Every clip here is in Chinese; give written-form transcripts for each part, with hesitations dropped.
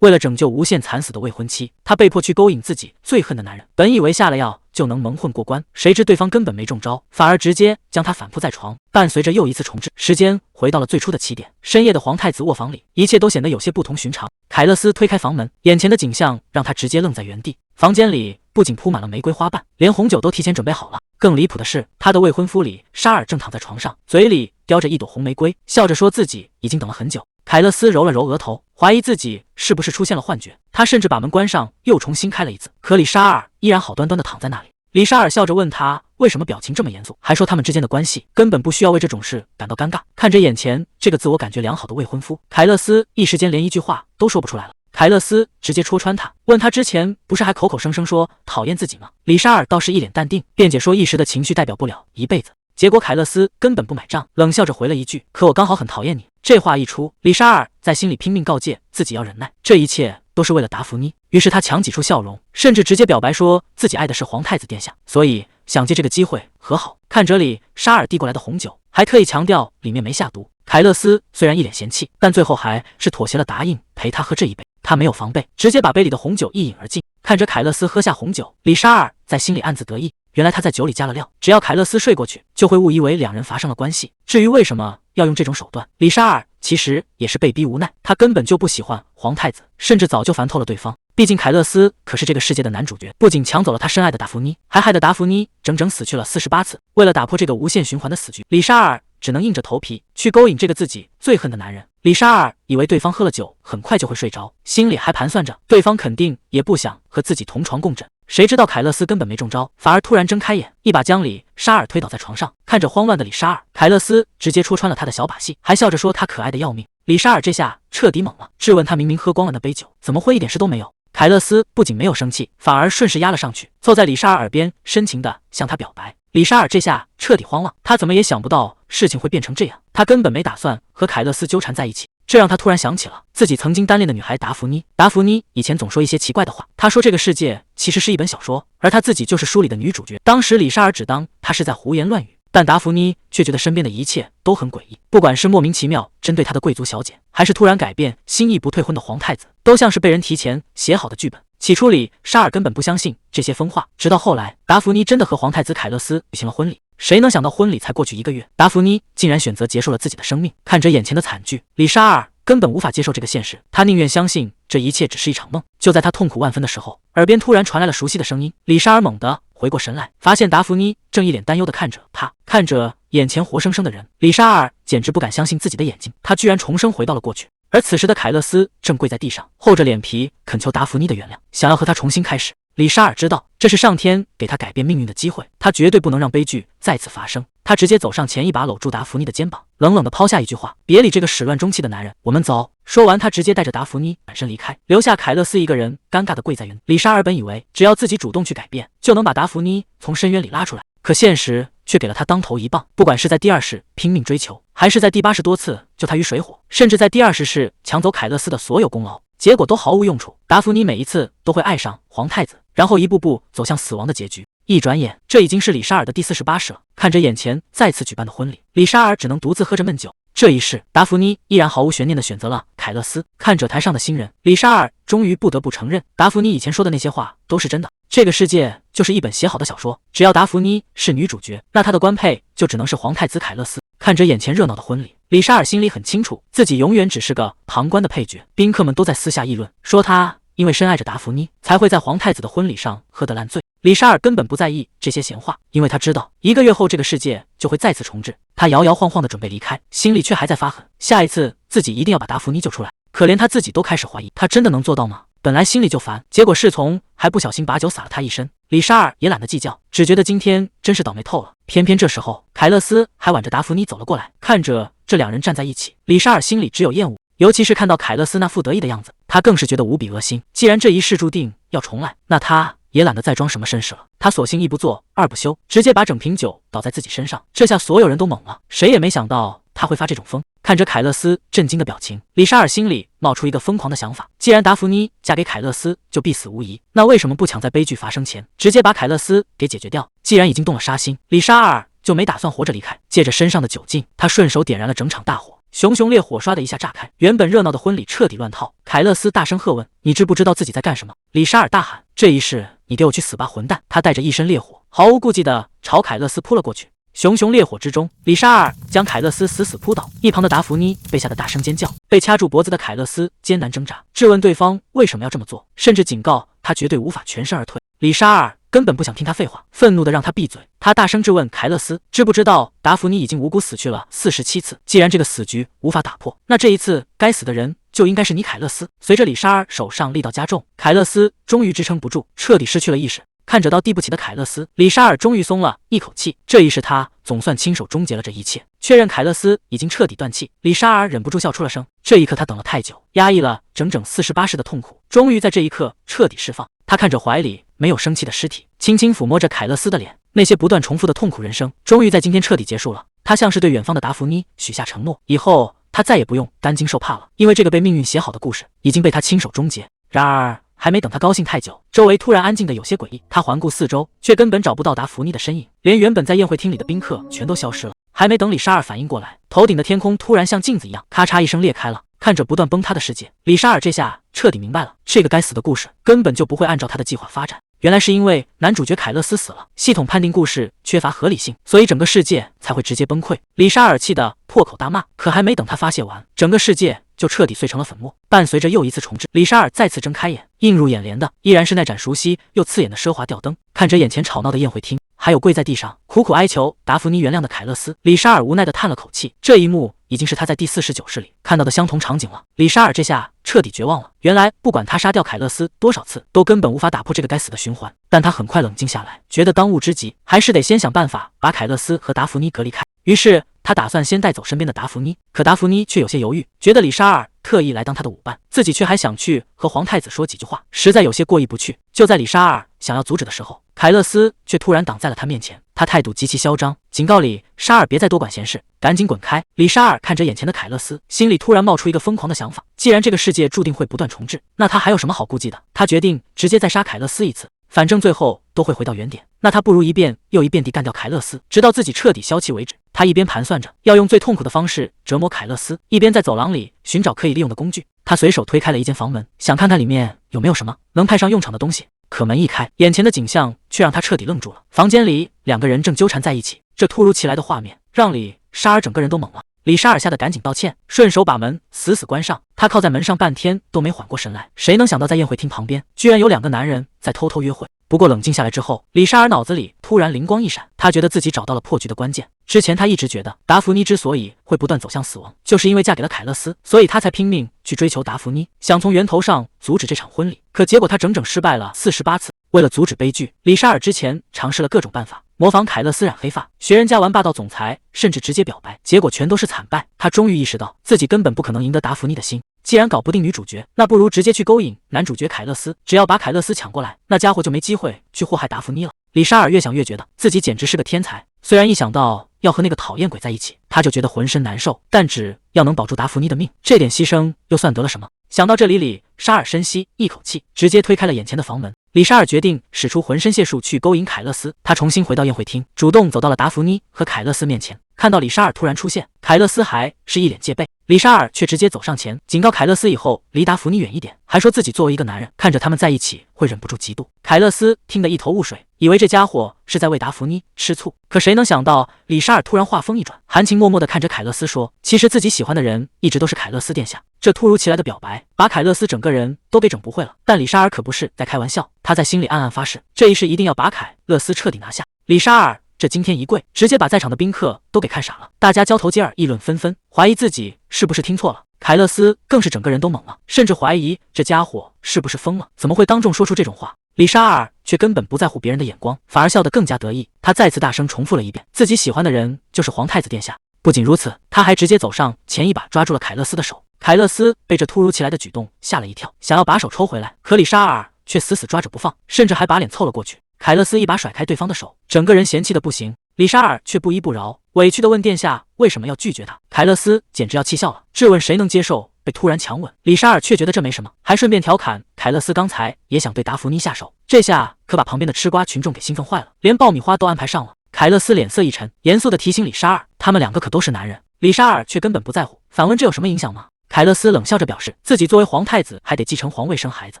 為了拯救無限慘死的未婚妻，他被迫去勾引自己最恨的男人。本以為下了藥就能蒙混過關，誰知对方根本沒中招，反而直接将他反撲在床。伴隨着又一次重置，時間回到了最初的起點。深夜的皇太子臥房裡，一切都顯得有些不同尋常。凱勒斯推開房門，眼前的景象讓他直接愣在原地。房間裡不僅鋪滿了玫瑰花瓣，連紅酒都提前準備好了。更離譜的是，他的未婚夫里沙爾正躺在床上，嘴裡叼着一朵紅玫瑰，笑着說自己已经等了很久。凱勒斯揉了揉額頭，懷疑自己是不是出現了幻覺。他甚至把門關上，又重新開了一次，可里沙爾依然好端端地躺在那裡。里沙爾笑着問他為什麼表情這麼嚴肅，還說他們之間的關係根本不需要為這種事感到尷尬。看着眼前這個自我感覺良好的未婚夫，凱勒斯一時間連一句話都說不出来了。凱勒斯直接戳穿他，問他之前不是還口口聲声說討厭自己嗎？里沙爾倒是一臉淡定，辯解說一時的情緒代表不了一輩子。結果凱勒斯根本不買賬，冷笑着回了一句：“可我剛好很討厭你。”這話一出，里沙爾在心裡拼命告誡自己要忍耐，這一切都是為了達芙妮。於是他強擠出笑容，甚至直接表白說自己愛的是皇太子殿下，所以想借這個機會和好。看着里沙爾遞過來的紅酒，還特意強調裡面沒下毒。凱勒斯雖然一臉嫌棄，但最後還是妥協了，答應陪他喝這一杯。他沒有防備，直接把杯裡的紅酒一飲而盡。看着凱勒斯喝下紅酒，里沙爾在心裡暗自得意，原來他在酒裡加了料，只要凱勒斯睡過去，就會誤以為兩人發生了關係。至於為什麼要用這種手段，里沙爾其實也是被逼無奈，他根本就不喜歡皇太子，甚至早就煩透了對方。畢竟凱勒斯可是這個世界的男主角，不僅搶走了他深愛的達芙妮，還害得達芙妮整整死去了48次。為了打破這個無限循環的死局，里沙爾只能硬着頭皮去勾引這個自己最恨的男人。里沙爾以為對方喝了酒很快就會睡着，心裡還盤算着對方肯定也不想和自己同床共枕。誰知道凱勒斯根本沒中招，反而突然睜開眼，一把將里沙爾推倒在床上。看着慌亂的里沙爾，凱勒斯直接戳穿了他的小把戲，還笑着說他可愛的要命。里沙爾這下徹底懵了，質問他明明喝光了那杯酒，怎麼會一點事都沒有？凱勒斯不僅沒有生氣，反而順勢壓了上去，湊在里沙爾耳邊深情地向他表白。里沙爾這下徹底慌了，他怎麼也想不到事情會變成這樣，他根本沒打算和凱勒斯糾纏在一起。這讓他突然想起了自己曾經單戀的女孩達芙妮。達芙妮以前總說一些奇怪的話，她說這個世界其實是一本小說，而她自己就是書裡的女主角。當時里沙爾只當她是在胡言亂語，但達芙妮卻覺得身邊的一切都很詭異，不管是莫名其妙針對她的貴族小姐，還是突然改變心意不退婚的皇太子，都像是被人提前寫好的劇本。起初里沙爾根本不相信這些瘋話，直到後來達芙妮真的和皇太子凱勒斯舉行了婚禮。誰能想到婚禮才過去1個月，達芙妮竟然選擇結束了自己的生命。看着眼前的慘劇，里沙爾根本無法接受這個現實，他寧願相信這一切只是一場夢。就在他痛苦萬分的時候，耳邊突然傳來了熟悉的聲音。里沙爾猛地回過神來，發現達芙妮正一臉擔憂地看着他。看着眼前活生生的人，里沙爾簡直不敢相信自己的眼睛，他居然重生回到了過去。而此时的凱勒斯正跪在地上，厚着臉皮懇求達芙妮的原諒，想要和他重新開始。里沙爾知道這是上天給他改變命運的機會，他絕對不能讓悲劇再次發生。他直接走上前，一把摟住達芙妮的肩膀，冷冷地拋下一句話：“別理這個始亂終棄的男人，我們走。”說完，他直接帶着達芙妮轉身離開，留下凱勒斯一個人尷尬地跪在原地。里沙爾本以為只要自己主動去改變，就能把達芙妮從深淵裡拉出來，可現實卻給了他當頭一棒。不管是在第2世拼命追求，還是在第80多次救他於水火，甚至在第20世搶走凱勒斯的所有功勞，結果都毫無用處。達芙妮每一次都會愛上皇太子，然後一步步走向死亡的結局。一轉眼，這已經是里沙爾的第48世了。看着眼前再次舉辦的婚禮，里沙爾只能獨自喝着悶酒。這一世，達芙妮依然毫無懸念地選擇了凱勒斯。看着台上的新人，里沙爾終於不得不承認，達芙妮以前說的那些話都是真的。這個世界就是一本寫好的小說，只要達芙妮是女主角，那她的官配就只能是皇太子凱勒斯。看着眼前熱鬧的婚禮，里沙爾心裡很清楚，自己永遠只是個旁觀的配角。賓客們都在私下議論，說他因為深愛着達芙妮，才會在皇太子的婚禮上喝得爛醉。里沙爾根本不在意這些閒話，因為他知道1個月後這個世界就會再次重置。他搖搖晃晃地準備離開，心裡卻還在發狠，下一次自己一定要把達芙妮救出來。可連他自己都開始懷疑，他真的能做到嗎？本來心裡就煩，結果侍從還不小心把酒灑了他一身。里沙爾也懶得計較，只覺得今天真是倒霉透了。偏偏這時候，凱勒斯還挽着達芙妮走了過來，看着這兩人站在一起，里沙爾心裡只有厭惡，尤其是看到凱勒斯那副得意的樣子，他更是覺得無比噁心。既然這一世注定要重來，那他也懶得再裝什麼紳士了。他索性一不做二不休，直接把整瓶酒倒在自己身上。這下所有人都懵了，誰也沒想到他會發這種瘋。看着凱勒斯震驚的表情，里沙爾心裡冒出一個瘋狂的想法：既然達芙妮嫁給凱勒斯就必死無疑，那為什麼不搶在悲劇發生前直接把凱勒斯給解決掉？既然已經動了殺心，里沙爾就沒打算活着離開。借着身上的酒勁，他順手點燃了整場大火，熊熊烈火唰的一下炸開，原本熱鬧的婚禮徹底亂套。凱勒斯大聲喝問：“你知不知道自己在幹什麼？”李莎爾大喊：“這一世，你給我去死吧，混蛋！”他帶着一身烈火，毫無顧忌地朝凱勒斯撲了過去。熊熊烈火之中，李莎爾將凱勒斯死死撲倒，一旁的達芙妮被嚇得大聲尖叫。被掐住脖子的凱勒斯艱難掙扎，質問對方為什麼要這麼做，甚至警告他絕對無法全身而退。李莎爾根本不想聽他廢話，憤怒地讓他閉嘴。他大聲質問凱勒斯，知不知道達芙妮已經無辜死去了47次？既然這個死局無法打破，那這一次該死的人就應該是你，凱勒斯。隨着李莎爾手上力道加重，凱勒斯終於支撐不住，徹底失去了意識。看着到地不起的凱勒斯，李莎爾終於鬆了一口氣。這一世他總算親手終結了這一切，確認凱勒斯已經徹底斷氣。李莎爾忍不住笑出了聲。這一刻他等了太久，壓抑了整整48世的痛苦，終於在這一刻徹底釋放。他看着懷裡沒有生氣的屍體，輕輕撫摸着凱勒斯的臉，那些不斷重複的痛苦人生終於在今天徹底結束了。他像是對遠方的達芙妮許下承諾，以後他再也不用擔驚受怕了，因為這個被命運寫好的故事已經被他親手終結。然而還沒等他高興太久，周圍突然安靜的有些詭異。他環顧四周，卻根本找不到達芙妮的身影，連原本在宴會廳裡的賓客全都消失了。還沒等李莎爾反應過來，頭頂的天空突然像鏡子一樣咔嚓一聲裂開了。看着不斷崩塌的世界，李莎爾這下徹底明白了，這個該死的故事根本就不會按照他的計劃發展。原來是因為男主角凱勒斯死了，系統判定故事缺乏合理性，所以整個世界才會直接崩溃。李莎爾氣得破口大罵，可還沒等他發洩完，整個世界就徹底碎成了粉末。伴隨着又一次重置，李莎爾再次睜開眼，映入眼簾的依然是那盞熟悉又刺眼的奢華吊燈。看着眼前吵鬧的宴會廳，還有跪在地上苦苦哀求達芙妮原諒的凱勒斯，李莎爾無奈地嘆了口氣。這一幕已經是他在第49世裡看到的相同場景了。李莎爾這下徹底絕望了。原來不管他殺掉凱勒斯多少次，都根本無法打破這個該死的循環。但他很快冷靜下來，覺得當務之急還是得先想辦法把凱勒斯和達芙妮隔離開。於是他打算先帶走身邊的達芙妮，可達芙妮卻有些猶豫，覺得李莎爾特意來當他的舞伴，自己卻還想去和皇太子說幾句話，實在有些過意不去。就在李莎爾想要阻止的時候，凱勒斯卻突然擋在了他面前。他態度極其囂張，警告李莎爾別再多管閒事，趕緊滾開。李莎爾看着眼前的凱勒斯，心裡突然冒出一個瘋狂的想法，既然這個世界注定會不斷重置，那他還有什麼好顧忌的？他決定直接再殺凱勒斯一次，反正最後都會回到原點，那他不如一遍又一遍地幹掉凱勒斯，直到自己徹底消氣為止。他一邊盤算着要用最痛苦的方式折磨凱勒斯，一邊在走廊裡尋找可以利用的工具。他隨手推開了一間房門，想看看裡面有沒有什麼能派上用場的東西。可門一開，眼前的景象卻讓他徹底愣住了。房間裡2個人正糾纏在一起，這突如其來的畫面讓李莎爾整個人都懵了。李莎爾嚇得趕緊道歉，順手把門死死關上。他靠在門上半天都沒緩過神來，誰能想到在宴會廳旁邊居然有2個男人在偷偷約會。不過冷靜下來之後，李莎爾腦子裡突然靈光一閃，他覺得自己找到了破局的關鍵。之前他一直覺得達芙妮之所以會不斷走向死亡，就是因為嫁給了凱勒斯，所以他才拼命去追求達芙妮，想從源頭上阻止這場婚禮。可結果他整整失敗了48次。為了阻止悲劇，李莎爾之前嘗試了各種辦法，模仿凱勒斯染黑髮，學人家玩霸道總裁，甚至直接表白，結果全都是慘敗。他終於意識到自己根本不可能贏得達芙妮的心。既然搞不定女主角，那不如直接去勾引男主角凱勒斯，只要把凱勒斯搶過來，那家伙就沒機會去禍害達芙妮了。李莎爾越想越覺得自己簡直是個天才，雖然一想到要和那個討厭鬼在一起，他就覺得渾身難受，但只要能保住達芙妮的命，這點犧牲又算得了什麼？想到這裡，李莎爾深吸一口氣，直接推開了眼前的房門。李莎爾決定使出渾身解數去勾引凱勒斯。他重新回到宴會廳，主動走到了達芙妮和凱勒斯面前。看到李莎爾突然出現，凱勒斯還是一臉戒備，李莎爾卻直接走上前，警告凱勒斯以後離達芙妮遠一點，還說自己作為一個男人，看着他們在一起會忍不住嫉妒。凱勒斯聽得一頭霧水，以為這家伙是在為達芙妮吃醋，可誰能想到李莎爾突然話鋒一轉，含情脈脈地看着凱勒斯說，其實自己喜歡的人一直都是凱勒斯殿下。這突如其來的表白把凱勒斯整個人都給整不會了，但李莎爾可不是在開玩笑，他在心裡暗暗發誓，這一世一定要把凱勒斯徹底拿下。李莎爾這驚天一跪，直接把在場的賓客都給看傻了，大家交頭接耳，議論紛紛，懷疑自己是不是聽錯了。凱勒斯更是整個人都懵了，甚至懷疑這家伙是不是瘋了，怎麼會當眾說出這種話？李莎爾卻根本不在乎別人的眼光，反而笑得更加得意。他再次大聲重複了一遍，自己喜歡的人就是皇太子殿下。不僅如此，他還直接走上前一把抓住了凱勒斯的手。凱勒斯被這突如其來的舉動嚇了一跳，想要把手抽回來，可李莎爾卻死死抓着不放，甚至還把臉湊了過去。凱勒斯一把甩開對方的手，整個人嫌棄的不行。李莎爾卻不依不饒，委屈地問殿下為什麼要拒絕他。凱勒斯簡直要氣笑了，質問誰能接受被突然強吻。李莎爾卻覺得這沒什麼，還順便調侃凱勒斯剛才也想對達芙妮下手，這下可把旁邊的吃瓜群眾給興奮壞了，連爆米花都安排上了。凱勒斯臉色一沉，嚴肅地提醒李莎爾，他們2個可都是男人，李沙爾卻根本不在乎，反問這有什麼影響嗎？凱勒斯冷笑着表示，自己作為皇太子還得繼承皇位生孩子，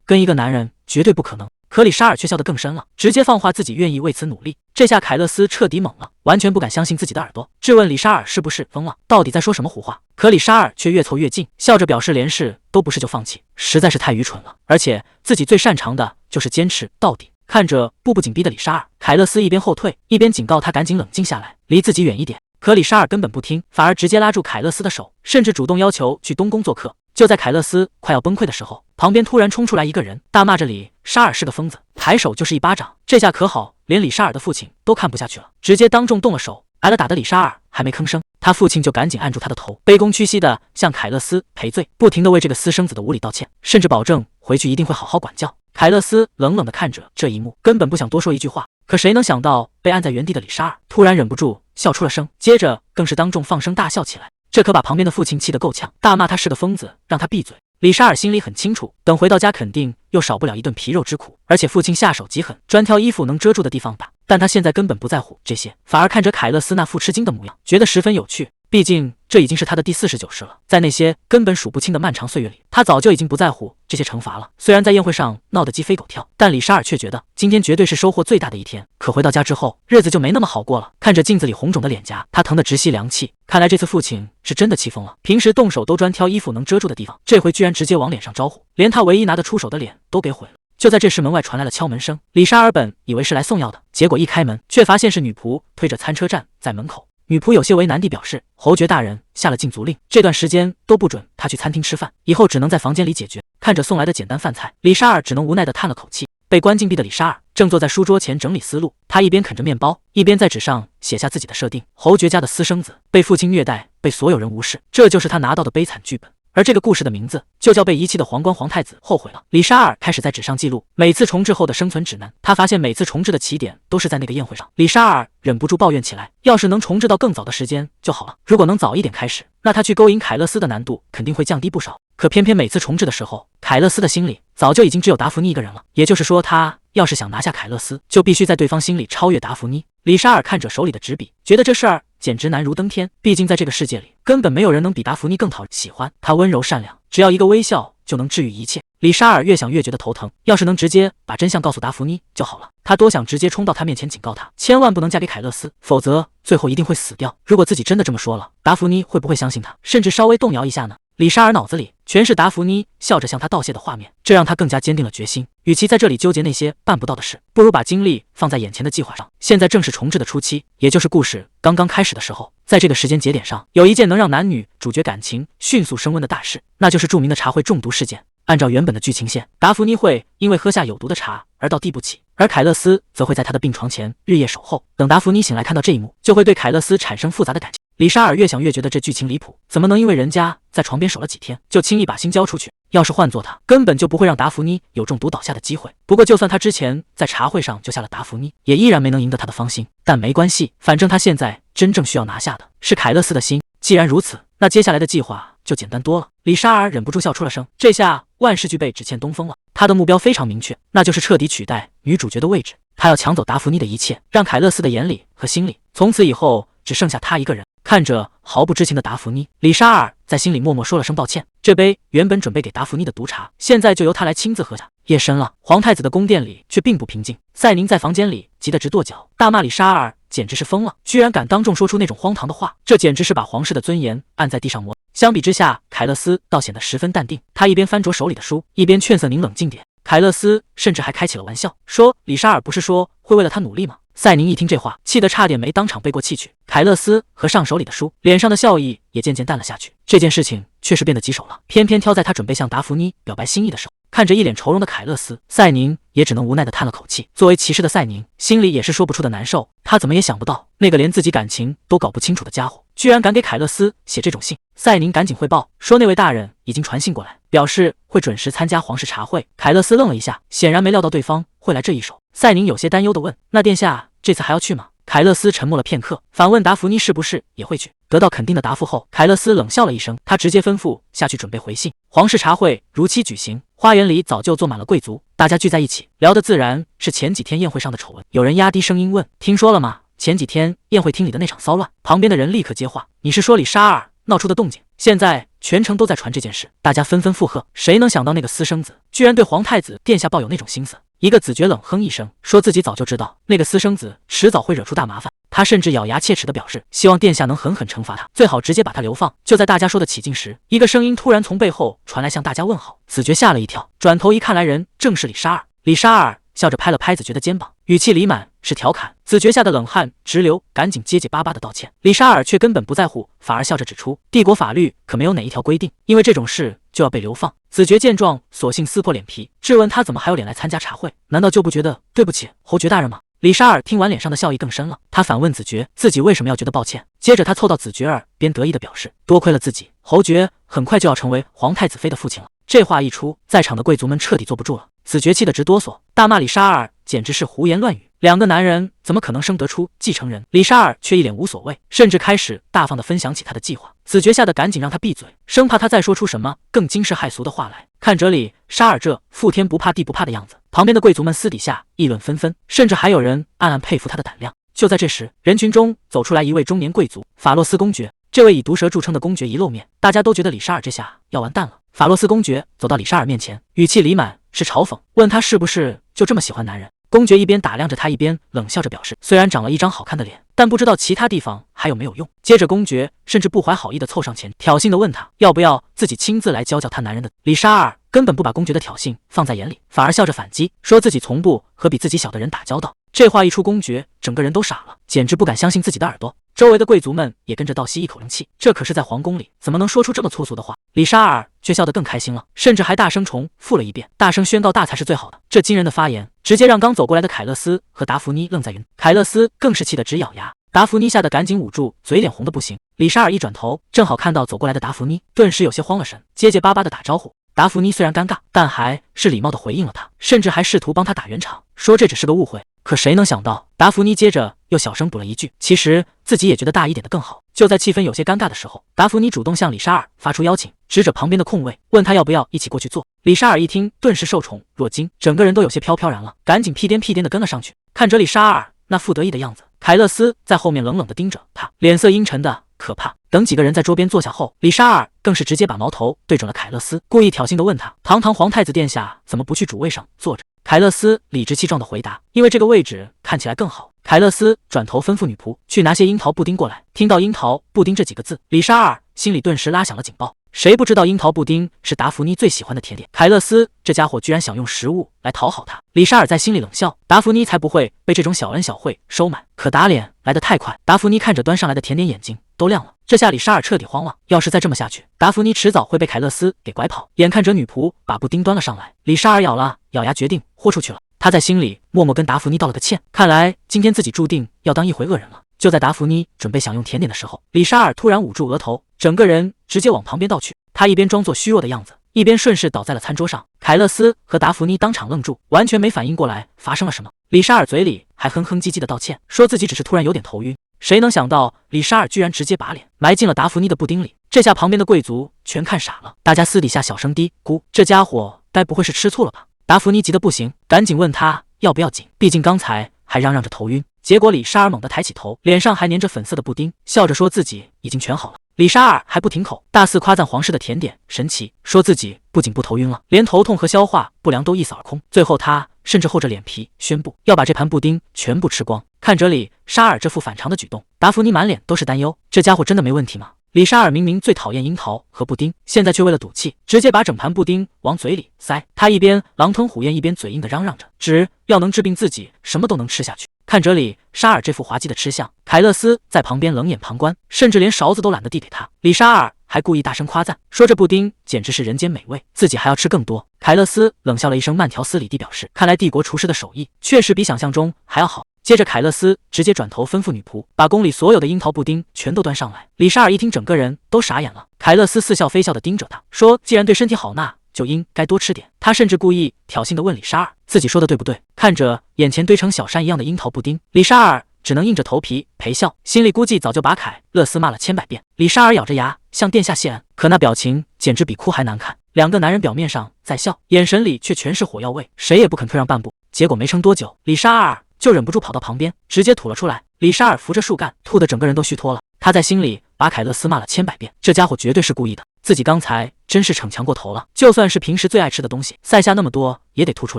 跟一個男人絕对不可能。可李沙爾卻笑得更深了，直接放話自己願意為此努力。這下凱勒斯徹底懵了，完全不敢相信自己的耳朵，質問李沙爾是不是瘋了，到底在說什麼胡話。可李沙爾卻越湊越近，笑着表示連試都不是就放棄，實在是太愚蠢了，而且自己最擅長的就是堅持到底。看着步步緊逼的李沙爾，凱勒斯一邊後退，一邊警告他趕緊冷靜下來，離自己遠一點。可李沙爾根本不聽，反而直接拉住凱勒斯的手，甚至主動要求去東宮做客。就在凱勒斯快要崩溃的時候，旁邊突然衝出來一个人，大罵着李沙爾是個瘋子，抬手就是一巴掌。這下可好，連李沙爾的父親都看不下去了，直接當眾動了手，挨了打的李沙爾還沒吭聲，他父親就趕緊按住他的頭，卑躬屈膝的向凱勒斯賠罪，不停的為這個私生子的無禮道歉，甚至保證回去一定會好好管教。凱勒斯冷冷的看着這一幕，根本不想多說一句話。可誰能想到，被按在原地的李沙爾突然忍不住笑出了聲，接着更是當眾放聲大笑起來。這可把旁邊的父親氣得夠嗆，大罵他是個瘋子，讓他閉嘴。李沙爾心裡很清楚，等回到家肯定又少不了一頓皮肉之苦，而且父親下手極狠，專挑衣服能遮住的地方打。但他現在根本不在乎這些，反而看着凱勒斯那副吃驚的模樣，覺得十分有趣。畢竟這已經是他的第49世了，在那些根本數不清的漫長歲月裡，他早就已經不在乎這些懲罰了。雖然在宴會上鬧得雞飛狗跳，但李沙爾卻覺得今天絕對是收穫最大的一天。可回到家之後，日子就沒那麼好過了。看着鏡子裡紅腫的臉頰，他疼得直吸涼氣。看來這次父親是真的氣瘋了，平時動手都專挑衣服能遮住的地方，這回居然直接往臉上招呼，連他唯一拿得出手的臉都給毀了。就在這時，門外傳來了敲門聲。李沙爾本以為是來送藥的，結果一開門，卻發現是女僕推着餐車站在門口。女僕有些為難地表示，侯爵大人下了禁足令，這段時間都不准他去餐廳吃飯，以後只能在房間裡解決。看着送來的簡單飯菜，李沙爾只能無奈地嘆了口氣。被關禁閉的李沙爾正坐在書桌前整理思路，他一邊啃着麵包，一邊在紙上寫下自己的設定：侯爵家的私生子被父親虐待，被所有人無視，這就是他拿到的悲慘劇本。而這個故事的名字就叫被遺棄的皇冠皇太子後悔了。李沙爾開始在紙上記錄每次重置後的生存指南，他發現每次重置的起點都是在那個宴會上。李沙爾忍不住抱怨起來，要是能重置到更早的時間就好了，如果能早一點開始，那他去勾引凱勒斯的難度肯定會降低不少。可偏偏每次重置的時候，凱勒斯的心裡早就已經只有達芙妮一個人了，也就是說他要是想拿下凱勒斯，就必須在對方心裡超越達芙妮。李沙爾看着手裡的紙筆，覺得這事兒簡直難如登天，畢竟在這個世界裡，根本沒有人能比達芙妮更討人喜歡。她溫柔善良，只要一個微笑就能治癒一切。李沙爾越想越覺得頭疼，要是能直接把真相告訴達芙妮就好了。他多想直接衝到她面前警告她，千萬不能嫁給凱勒斯，否則最後一定會死掉。如果自己真的這麼說了，達芙妮會不會相信他，甚至稍微動搖一下呢？李沙爾腦子裡全是達芙妮笑着向他道謝的畫面，這讓他更加堅定了決心。與其在這裡糾結那些辦不到的事，不如把精力放在眼前的計劃上。現在正是重置的初期，也就是故事剛剛開始的時候。在這個時間節點上，有一件能讓男女主角感情迅速升溫的大事，那就是著名的茶會中毒事件。按照原本的劇情線，達芙妮會因為喝下有毒的茶而倒地不起，而凱勒斯則會在他的病床前日夜守候。等達芙妮醒來看到這一幕，就會對凱勒斯產生複雜的感情。李沙爾越想越覺得這劇情離譜，怎麼能因為人家在床邊守了幾天，就輕易把心交出去？要是換做他，根本就不會讓達芙妮有中毒倒下的機會。不過就算他之前在茶會上救下了達芙妮，也依然沒能贏得他的芳心。但沒關係，反正他現在真正需要拿下的是凱勒斯的心。既然如此，那接下來的計劃就簡單多了。李沙爾忍不住笑出了聲，這下萬事俱備，只欠東風了。他的目標非常明確，那就是徹底取代女主角的位置。他要搶走達芙妮的一切，讓凱勒斯的眼裡和心裡從此以後只剩下他一個人。看着毫不知情的達芙妮，李沙爾在心裡默默說了聲抱歉。這杯原本準備給達芙妮的毒茶，現在就由他來親自喝下。夜深了，皇太子的宮殿裡卻並不平靜。賽寧在房間裡急得直跺腳，大罵李沙爾簡直是瘋了，居然敢當眾說出那種荒唐的話，這簡直是把皇室的尊嚴按在地上磨。相比之下，凱勒斯倒顯得十分淡定，他一邊翻着手裡的書，一邊勸瑟寧冷靜點。凱勒斯甚至還開起了玩笑，說李沙爾不是說會為了他努力嗎？賽寧一聽這話，氣得差點沒當場背過氣去。凱勒斯合上手裡的書，臉上的笑意也漸漸淡了下去。這件事情確實變得棘手了，偏偏挑在他準備向達芙妮表白心意的時候。看着一臉愁容的凱勒斯，賽寧也只能無奈地嘆了口氣。作為騎士的賽寧，心裡也是說不出的難受。他怎麼也想不到，那個連自己感情都搞不清楚的家伙，居然敢給凱勒斯寫這種信。賽寧趕緊匯報說，那位大人已經傳信過來，表示會準時參加皇室茶會。凱勒斯愣了一下，顯然沒料到對方會來這一手。賽寧有些擔憂地問：“那殿下這次還要去嗎？”凱勒斯沉默了片刻，反問達芙妮是不是也會去。得到肯定的答覆後，凱勒斯冷笑了一聲，他直接吩咐下去準備回信。皇室茶會如期舉行，花園裡早就坐滿了貴族，大家聚在一起，聊的自然是前幾天宴會上的醜聞。有人壓低聲音問：“聽說了嗎？前幾天宴會廳裡的那場騷亂。旁邊的人立刻接話：“你是說李沙兒鬧出的動靜？現在全城都在傳這件事。”大家紛紛附和。誰能想到那個私生子居然對皇太子殿下抱有那種心思？一個子爵冷哼一聲，說自己早就知道那個私生子遲早會惹出大麻煩。他甚至咬牙切齒地表示，希望殿下能狠狠懲罰他，最好直接把他流放。就在大家說得起勁時，一個聲音突然從背後傳來，向大家問好。子爵嚇了一跳，轉頭一看，來人正是李沙兒。李沙兒笑着拍了拍子爵的肩膀，語氣裡滿是調侃。子爵嚇得冷汗直流，趕緊結結巴巴地道歉。李沙兒卻根本不在乎，反而笑着指出，帝國法律可沒有哪一條規定，因為這種事就要被流放。子爵見狀，索性撕破臉皮，質問他怎麼還有臉來參加茶會？難道就不覺得對不起侯爵大人嗎？李沙兒聽完，臉上的笑意更深了。他反問子爵，自己為什麼要覺得抱歉？接着他湊到子爵耳邊，得意地表示，多虧了自己，侯爵很快就要成為皇太子妃的父親了。這話一出，在場的貴族們徹底坐不住了。子爵氣得直哆嗦，大罵李沙兒簡直是胡言亂語，兩個男人怎麼可能生得出繼承人？李沙兒卻一臉無所謂，甚至開始大方地分享起他的計劃。子爵嚇得趕緊讓他閉嘴，生怕他再說出什麼更驚世駭俗的話來。看着李沙兒這父天不怕地不怕的樣子，旁邊的貴族們私底下議論紛紛，甚至還有人暗暗佩服他的膽量。就在這時，人群中走出來一位中年貴族，法洛斯公爵。這位以毒舌著稱的公爵一露面，大家都覺得李沙兒這下要完蛋了。法洛斯公爵走到李沙兒面前，語氣裡滿是嘲諷，問他是不是就這麼喜歡男人。公爵一邊打量着他，一邊冷笑着表示，雖然長了一張好看的臉，但不知道其他地方還有沒有用。接着公爵甚至不懷好意地湊上前，挑釁地問他要不要自己親自來教教他男人的。李沙兒根本不把公爵的挑釁放在眼裡，反而笑着反擊，說自己從不和比自己小的人打交道。這話一出，公爵整個人都傻了，簡直不敢相信自己的耳朵。周圍的貴族們也跟着倒吸一口冷氣，這可是在皇宮裡，怎麼能說出這麼粗俗的話？李沙兒卻笑得更開心了，甚至還大聲重複了一遍，大聲宣告大才是最好的。這驚人的發言直接讓剛走過來的凱勒斯和達芙妮愣在雲。凱勒斯更是氣得直咬牙，達芙妮嚇得趕緊捂住嘴，臉紅得不行。李沙兒一轉頭，正好看到走過來的達芙妮，頓時有些慌了神，結結巴巴地打招呼。達芙妮雖然尷尬，但還是禮貌地回應了他，甚至還試圖幫他打圓場，說這只是個誤會。可誰能想到，達芙妮接着又小聲補了一句，其實自己也覺得大一點的更好。就在氣氛有些尷尬的時候，達芙妮主動向李沙兒發出邀請，指着旁邊的空位，問他要不要一起過去坐。李沙兒一聽，頓時受寵若驚，整個人都有些飄飄然了，趕緊屁顛屁顛地跟了上去。看着李沙兒那副得意的樣子，凱勒斯在後面冷冷地盯着他，臉色陰沉的可怕。等幾個人在桌邊坐下後，李沙兒更是直接把矛頭對準了凱勒斯，故意挑釁地問他，堂堂皇太子殿下怎麼不去主位上坐着？凱勒斯理直氣壯地回答，因為這個位置看起來更好。凱勒斯轉頭吩咐女僕去拿些櫻桃布丁過來。聽到櫻桃布丁這幾個字，李沙兒心裡頓時拉響了警報。誰不知道櫻桃布丁是達芙妮最喜歡的甜點？凱勒斯這家伙居然想用食物來討好他。李沙兒在心裡冷笑，達芙妮才不會被這種小恩小惠收買。可打臉來得太快，達芙妮看着端上來的甜點，眼睛都亮了。這下李沙兒徹底慌了，要是再這麼下去，達芙妮遲早會被凱勒斯給拐跑。眼看着女僕把布丁端了上來，李沙兒咬了咬牙，決定豁出去了。他在心裡默默跟達芙妮道了個歉，看來今天自己注定要當一回惡人了。就在達芙妮準備享用甜點的時候，李沙兒突然捂住額頭，整個人直接往旁邊倒去。他一邊裝作虛弱的樣子，一邊順勢倒在了餐桌上。凱勒斯和達芙妮當場愣住，完全沒反應過來發生了什麼。李沙兒嘴裡還哼哼唧唧的道歉，說自己只是突然有點頭暈。誰能想到李沙兒居然直接把臉埋進了達芙妮的布丁裡，這下旁邊的貴族全看傻了，大家私底下小聲嘀咕，這家伙該不會是吃醋了吧？達芙妮急得不行，趕緊問他要不要緊，畢竟剛才還嚷嚷着頭暈。結果李沙兒猛地抬起頭，臉上還粘着粉色的布丁，笑着說自己已經全好了。李沙兒還不停口，大肆誇讚皇室的甜點神奇，說自己不僅不頭暈了，連頭痛和消化不良都一掃而空。最後他甚至厚着臉皮宣布要把這盤布丁全部吃光。看着李沙兒這副反常的舉動，達芙妮滿臉都是擔憂，這家伙真的沒問題嗎？李沙兒明明最討厭櫻桃和布丁，現在卻為了賭氣，直接把整盤布丁往嘴裡塞。他一邊狼吞虎咽，一邊嘴硬地嚷嚷着，只要能治病，自己什麼都能吃下去。看着李沙兒這副滑稽的吃相，凱勒斯在旁邊冷眼旁觀，甚至連勺子都懶得遞給他。李沙兒還故意大聲誇讚，說這布丁簡直是人間美味，自己還要吃更多。凱勒斯冷笑了一聲，慢條斯理地表示，看來帝國廚師的手藝確實比想象中還要好。接着凱勒斯直接轉頭吩咐女僕把宮裡所有的櫻桃布丁全都端上來。李沙兒一聽，整個人都傻眼了。凱勒斯似笑非笑地盯着他，說既然對身體好，那就應該多吃點。他甚至故意挑釁地問李沙兒，自己說的對不對？看着眼前堆成小山一樣的櫻桃布丁，李沙兒只能硬着頭皮陪笑，心裡估計早就把凱勒斯罵了千百遍。李沙兒咬着牙向殿下謝恩，可那表情簡直比哭還難看。两個男人表面上在笑，眼神裡卻全是火藥味，誰也不肯退讓半步。結果沒撐多久，李沙兒就忍不住跑到旁邊，直接吐了出來。李沙爾扶着樹幹，吐得整個人都虛脫了。他在心裡把凱勒斯罵了千百遍，這家伙絕對是故意的，自己剛才真是逞強過頭了。就算是平時最愛吃的東西，塞下那麼多也得吐出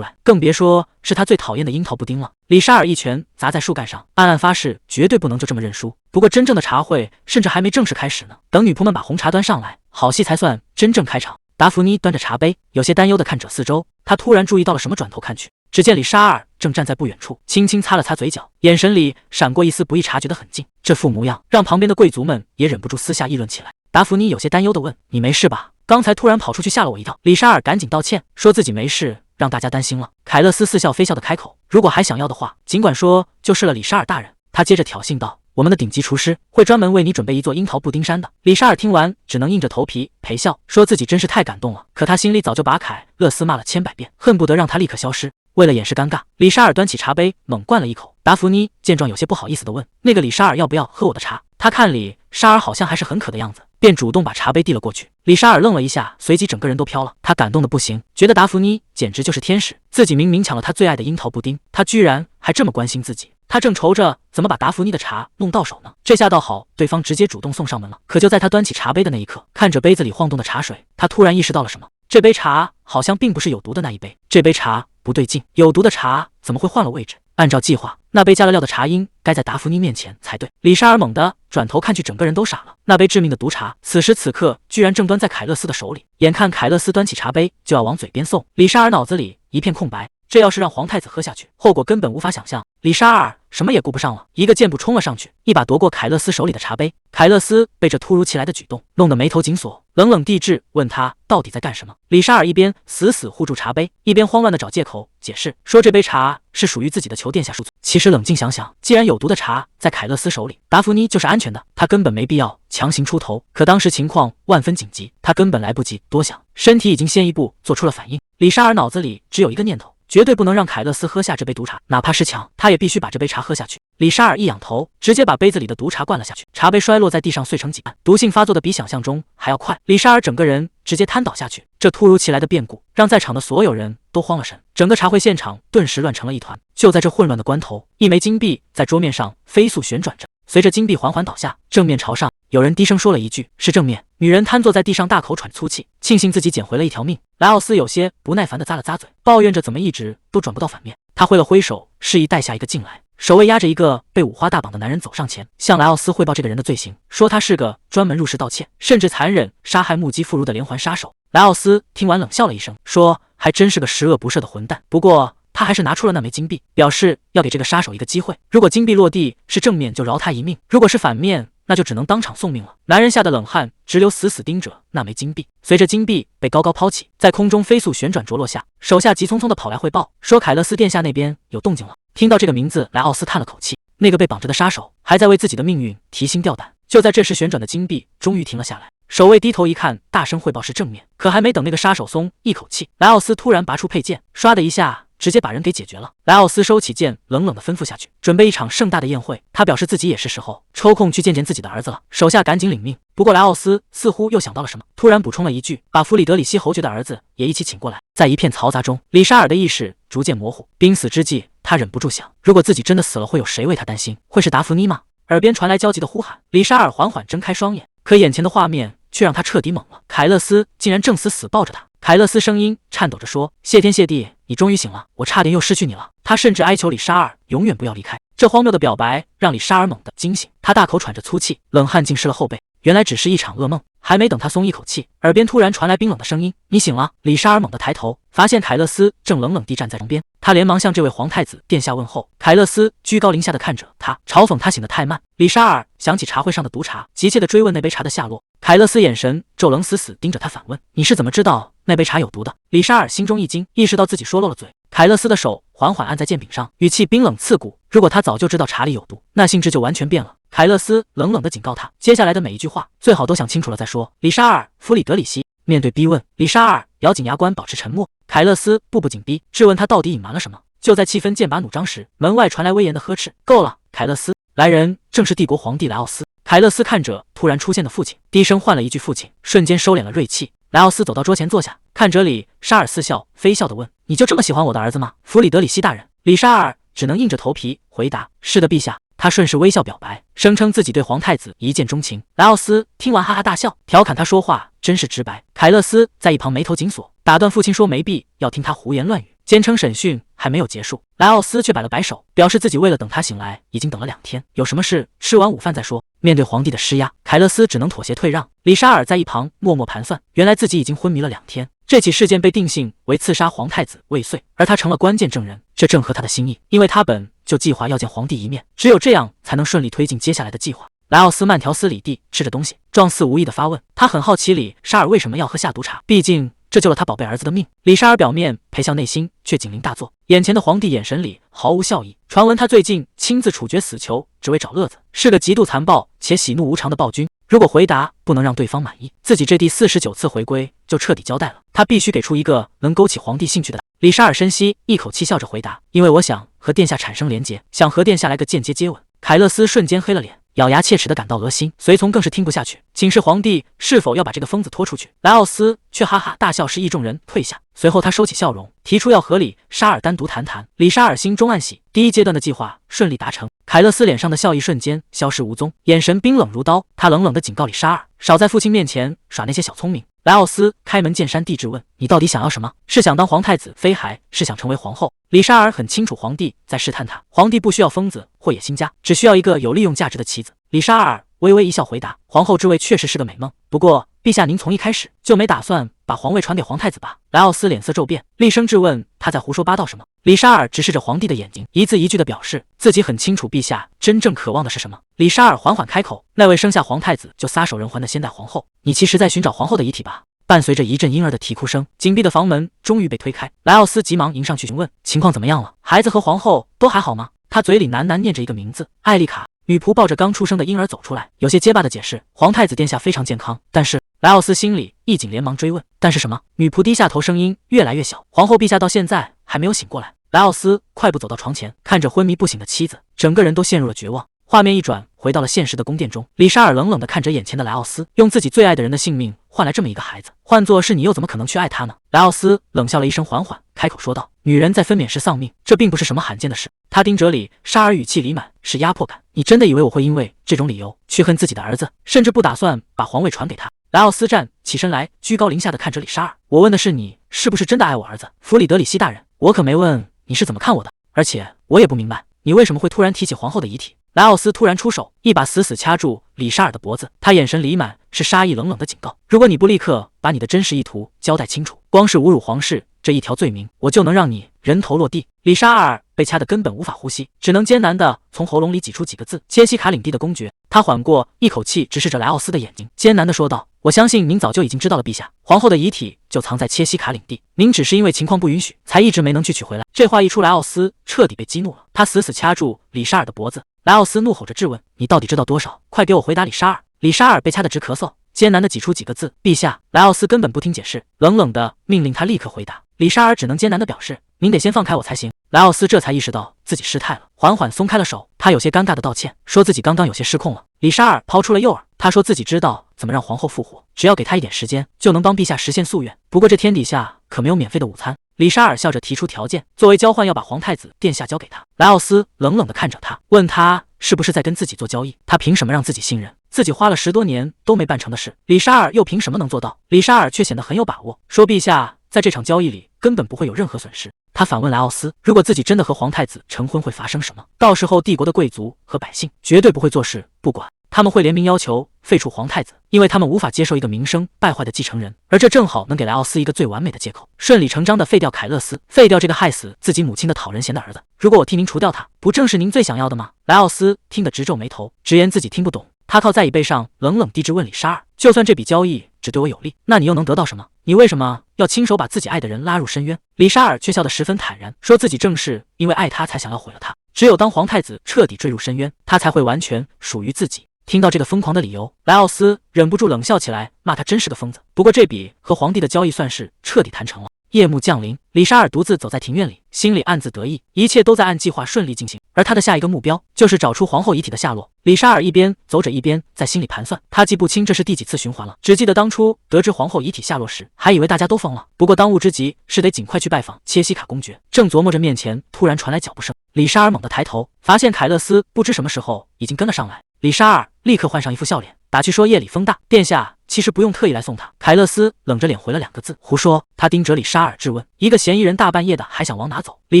來，更別說是他最討厭的櫻桃布丁了。李沙爾一拳砸在樹幹上，暗暗發誓絕對不能就這麼認輸。不過真正的茶會甚至還沒正式開始呢，等女僕們把紅茶端上來，好戲才算真正開場。達芙妮端着茶杯，有些擔憂地看着四周，她突然注意到了什麼，轉頭看去，只見李沙爾正站在不遠處，輕輕擦了擦嘴角，眼神裡閃過一絲不易察覺的狠勁。這副模樣讓旁邊的貴族們也忍不住私下議論起來。達芙妮有些擔憂地問：“你沒事吧？剛才突然跑出去嚇了我一跳。”李沙爾趕緊道歉，說自己沒事，讓大家擔心了。凱勒斯似笑非笑地開口：“如果還想要的話，儘管說就是了。”李沙爾大人，他接着挑釁道：“我們的頂級廚師會專門為你準備一座櫻桃布丁山的。”李沙爾聽完只能硬着頭皮陪笑，說自己真是太感动了。可他心裡早就把凱勒斯罵了千百遍，恨不得讓他立刻消失。為了掩飾尷尬，李沙爾端起茶杯猛灌了一口。達芙妮見狀有些不好意思地問：“那個李沙爾要不要喝我的茶？”他看李沙爾好像還是很渴的樣子，便主動把茶杯遞了過去。李沙爾愣了一下，隨即整個人都飄了。他感動得不行，覺得達芙妮簡直就是天使，自己明明搶了他最愛的櫻桃布丁，他居然還這麼關心自己。他正愁着怎麼把達芙妮的茶弄到手呢，這下倒好，對方直接主動送上門了。可就在他端起茶杯的那一刻，看着杯子裡晃動的茶水，他突然意識到了什麼，這杯茶好像並不是有毒的那一杯，這杯茶不对勁，有毒的茶怎麼會換了位置？按照計劃，那杯加了料的茶应該在達芙妮面前才對。李沙爾猛地轉頭看去，整個人都傻了。那杯致命的毒茶，此時此刻居然正端在凱勒斯的手裡。眼看凱勒斯端起茶杯就要往嘴邊送，李沙爾腦子裡一片空白。這要是讓皇太子喝下去，後果根本無法想象。李沙爾什麼也顧不上了，一個箭步衝了上去，一把奪過凱勒斯手裡的茶杯。凱勒斯被這突如其來的舉動弄得眉頭緊鎖，冷冷地質問他到底在幹什麼。李沙爾一邊死死護住茶杯，一邊慌亂地找借口解釋，說這杯茶是屬於自己的，求殿下恕罪。其實冷靜想想，既然有毒的茶在凱勒斯手裡，達芙妮就是安全的，他根本沒必要強行出頭。可當時情況萬分緊急，他根本來不及多想，身體已經先一步做出了反應。李沙爾腦子裡只有一個念頭，絕對不能讓凱勒斯喝下這杯毒茶，哪怕是搶，他也必須把這杯茶喝下去。李沙爾一仰頭，直接把杯子裡的毒茶灌了下去，茶杯摔落在地上，碎成幾瓣，毒性發作的比想象中還要快。李沙爾整個人直接癱倒下去。這突如其來的變故讓在場的所有人都慌了神，整個茶會現場頓時亂成了一團。就在這混亂的關頭，一枚金幣在桌面上飛速旋轉着，隨着金幣緩緩倒下，正面朝上，有人低聲說了一句：“是正面。”女人癱坐在地上，大口喘粗氣，慶幸自己撿回了一條命。萊奧斯有些不耐煩地咂了咂嘴，抱怨着怎麼一直都轉不到反面。他揮了揮手，示意帶下一個進來。守衛押着一個被五花大綁的男人走上前，向萊奧斯匯報這個人的罪行，說他是個專門入室盜竊，甚至殘忍殺害目擊婦孺的連環殺手。萊奧斯聽完冷笑了一聲，說：“還真是個十惡不赦的混蛋。”不過他還是拿出了那枚金幣，表示要給這個殺手一個機會。如果金幣落地是正面，就饒他一命；如果是反面，那就只能當場送命了。男人嚇得冷汗直流，死死盯着那枚金幣。隨着金幣被高高拋起，在空中飛速旋轉着落下，手下急匆匆地跑來匯報，說凱勒斯殿下那邊有動靜了。聽到這個名字，萊奧斯嘆了口氣，那個被綁着的殺手還在為自己的命運提心吊膽。就在這時，旋轉的金幣終於停了下來。守衛低頭一看，大聲匯報是正面。可還沒等那個殺手鬆一口氣，萊奧斯突然拔出佩劍，唰的一下直接把人給解決了。萊奧斯收起劍，冷冷地吩咐下去，準備一場盛大的宴會。他表示自己也是時候抽空去見見自己的兒子了。手下趕緊領命。不過萊奧斯似乎又想到了什麼，突然補充了一句，把弗里德里希侯爵的兒子也一起請過來。在一片嘈雜中，李沙爾的意識逐漸模糊。瀕死之際，他忍不住想，如果自己真的死了，會有誰為他擔心？會是達芙妮嗎？耳邊傳來焦急的呼喊。李沙爾緩緩睜開雙眼，可眼前的畫面卻讓他徹底懵了。凱勒斯竟然正死抱着他。凱勒斯聲音顫抖着說：“謝天謝地，你終於醒了，我差點又失去你了。”他甚至哀求李沙爾永遠不要離開。這荒謬的表白讓李沙爾猛地驚醒，他大口喘着粗氣，冷汗浸濕了後背。原來只是一場噩夢。還沒等他鬆一口氣，耳邊突然傳來冰冷的聲音：“你醒了。”李沙爾猛地抬頭，發現凱勒斯正冷冷地站在床邊。他連忙向這位皇太子殿下問候。凱勒斯居高臨下地看着他，嘲諷他醒得太慢。李沙爾想起茶會上的毒茶，急切地追問那杯茶的下落。凱勒斯眼神驟冷，死死盯着他反問：“你是怎麼知道那杯茶有毒的？”李沙爾心中一驚，意識到自己說漏了嘴。凱勒斯的手緩緩按在劍柄上，語氣冰冷刺骨：“如果他早就知道茶裡有毒，那性質就完全變了。”凱勒斯冷冷地警告他，接下來的每一句話最好都想清楚了再說。李沙爾，弗里德里希。面對逼問，李沙爾咬緊牙關保持沉默。凱勒斯步步緊逼，質問他到底隱瞞了什麼。就在氣氛劍拔弩張時，門外傳來威嚴的呵斥：“夠了，凱勒斯！”來人正是帝國皇帝萊奧斯。凱勒斯看着突然出現的父親，低聲喚了一句父親，瞬間收斂了銳氣。萊奧斯走到桌前坐下，看着李沙爾似笑非笑地問：“你就這麼喜歡我的兒子嗎？”弗里德里希大人。李沙爾只能硬着頭皮回答：“是的，陛下。”他順勢微笑表白，聲稱自己對皇太子一見鍾情。萊奧斯聽完哈哈大笑，調侃他說話真是直白。凱勒斯在一旁眉頭緊鎖，打斷父親說沒必要聽他胡言亂語，堅稱審訊還沒有結束。萊奧斯卻擺了擺手，表示自己為了等他醒來，已經等了2天，有什麼事吃完午飯再說。面對皇帝的施壓，凱勒斯只能妥協退讓。里沙爾在一旁默默盤算，原來自己已經昏迷了2天。這起事件被定性為刺殺皇太子未遂，而他成了關鍵證人，這正合他的心意，因為他本就計劃要見皇帝一面，只有這樣才能順利推進接下來的計劃。萊奧斯慢條斯理地吃着東西，狀似無意地發問，他很好奇里沙爾為什麼要喝下毒茶，畢竟這救了他寶貝兒子的命。里沙爾表面陪笑，內心卻警鈴大作，眼前的皇帝眼神裡毫無笑意。傳聞他最近親自處決死囚，只為找樂子，是個極度殘暴且喜怒無常的暴君。如果回答不能讓對方滿意，自己這第49次回歸就徹底交代了。他必須給出一個能勾起皇帝興趣的答案。里沙爾深吸一口氣，笑着回答：“因為我想和殿下產生連結，想和殿下來個間接接吻。”凱勒斯瞬間黑了臉，咬牙切齒地感到噁心，隨從更是聽不下去，請示皇帝是否要把這個瘋子拖出去。萊奧斯卻哈哈大笑，示意眾人退下。隨後他收起笑容，提出要和里沙爾單獨談談。里沙爾心中暗喜，第一階段的計劃順利達成。凱勒斯臉上的笑意瞬間消失無蹤，眼神冰冷如刀。他冷冷地警告里沙爾，少在父親面前耍那些小聰明。萊奧斯開門見山地質問：“你到底想要什麼？是想當皇太子妃，還是想成為皇後？”里沙爾很清楚皇帝在試探他，皇帝不需要瘋子或野心家，只需要一個有利用價值的妻子。里沙爾微微一笑回答：“皇後之位確實是個美夢，不過陛下您從一開始就沒打算把皇位傳給皇太子吧？”萊奧斯臉色驟變，厲聲質問他在胡說八道什麼。里沙爾直視着皇帝的眼睛，一字一句地表示自己很清楚陛下真正渴望的是什麼。里沙爾緩緩開口：“那位生下皇太子就撒手人寰的先代皇後，你其實在尋找皇後的遺體吧？”伴隨着一陣嬰兒的啼哭聲，緊閉的房門終於被推開。萊奧斯急忙迎上去詢問情況怎麼樣了，孩子和皇後都還好嗎？他嘴裡喃喃念着一個名字：艾麗卡。女僕抱着剛出生的嬰兒走出來，有些結巴地解釋：“皇太子殿下非常健康，但是……”萊奧斯心裡一緊，連忙追問：“但是什麼？”女僕低下頭，聲音越來越小：“皇后陛下到現在還沒有醒過來。”萊奧斯快步走到床前，看着昏迷不醒的妻子，整個人都陷入了絕望。畫面一轉，回到了現實的宮殿中，里沙爾冷冷地看着眼前的萊奧斯，用自己最愛的人的性命換來這麼一個孩子，換作是你又怎麼可能去愛他呢？萊奧斯冷笑了一聲，緩緩開口說道：“女人在分娩時喪命，這並不是什麼罕見的事。”他盯着里沙爾，語氣裡滿是壓迫感：“你真的以為我會因為這種理由去恨自己的兒子，甚至不打算把皇位傳給他？”萊奧斯站起身來，居高臨下地看着里沙爾：“我問的是你是不是真的愛我兒子，弗里德里希大人，我可沒問你是怎麼看我的。而且我也不明白你為什麼會突然提起皇後的遺體。”萊奧斯突然出手，一把死死掐住里沙爾的脖子，他眼神裡滿是殺意，冷冷的警告：“如果你不立刻把你的真實意圖交代清楚，光是侮辱皇室這一條罪名，我就能讓你人頭落地。”里沙爾被掐得根本無法呼吸，只能艱難地從喉嚨裡擠出幾個字：“切西卡領地的公爵。”他緩過一口氣，直視着萊奧斯的眼睛，艱難地說道：“我相信您早就已經知道了，陛下，皇後的遺體就藏在切西卡領地，您只是因為情況不允許，才一直沒能去取回來。”這話一出，萊奧斯徹底被激怒了，他死死掐住里沙爾的脖子。萊奧斯怒吼着質問：“你到底知道多少？快給我回答！”里沙爾。里沙爾被掐得直咳嗽，艱難地擠出幾個字：“陛下。”萊奧斯根本不聽解釋，冷冷地命令他立刻回答。里沙爾只能艱難地表示：“您得先放開我才行。”萊奧斯這才意識到自己失態了，緩緩鬆開了手。他有些尷尬地道歉，說自己剛剛有些失控了。里沙爾拋出了誘餌，他說自己知道怎麼讓皇後復活，只要給他一點時間，就能幫陛下實現夙願。不過這天底下可沒有免費的午餐。里沙爾笑着提出條件，作為交換要把皇太子殿下交給他。萊奧斯冷冷地看着他，問他是不是在跟自己做交易？他憑什麼讓自己信任自己花了10多年都沒辦成的事？里沙爾又憑什麼能做到？里沙爾卻顯得很有把握，說陛下在這場交易裡根本不會有任何損失。他反問萊奧斯，如果自己真的和皇太子成婚會發生什麼？到時候帝國的貴族和百姓絕對不會坐視不管，他們會聯名要求廢除皇太子，因為他們無法接受一個名聲敗壞的繼承人，而這正好能給萊奧斯一個最完美的借口，順理成章地廢掉凱勒斯，廢掉這個害死自己母親的討人嫌的兒子。如果我替您除掉他，不正是您最想要的嗎？萊奧斯聽得直皺眉頭，直言自己聽不懂。他靠在椅背上，冷冷地質問里沙爾：“就算這筆交易只對我有利，那你又能得到什麼？你為什麼要親手把自己愛的人拉入深淵？”里沙爾卻笑得十分坦然，說自己正是因為愛他才想要毀了他，只有當皇太子徹底墜入深淵，他才會完全屬於自己。聽到這個瘋狂的理由，萊奧斯忍不住冷笑起來，罵他真是個瘋子。不過這筆和皇帝的交易算是徹底談成了。夜幕降臨，里沙爾獨自走在庭院裡，心裡暗自得意，一切都在按計劃順利進行。而他的下一個目標就是找出皇后遺體的下落。里沙爾一邊走着一邊在心裡盤算，他記不清這是第幾次循環了，只記得當初得知皇后遺體下落時，還以為大家都瘋了。不過當務之急是得盡快去拜訪切西卡公爵。正琢磨着，面前突然傳來腳步聲，李莎兒猛地抬頭，發現凱勒斯不知什麼時候已經跟了上來。李莎兒立刻換上一副笑臉，打趣說：“夜裡風大，殿下其實不用特意來送他。”凱勒斯冷着臉回了2個字：“胡說。”他盯着李莎兒質問：“一個嫌疑人大半夜的還想往哪走？”李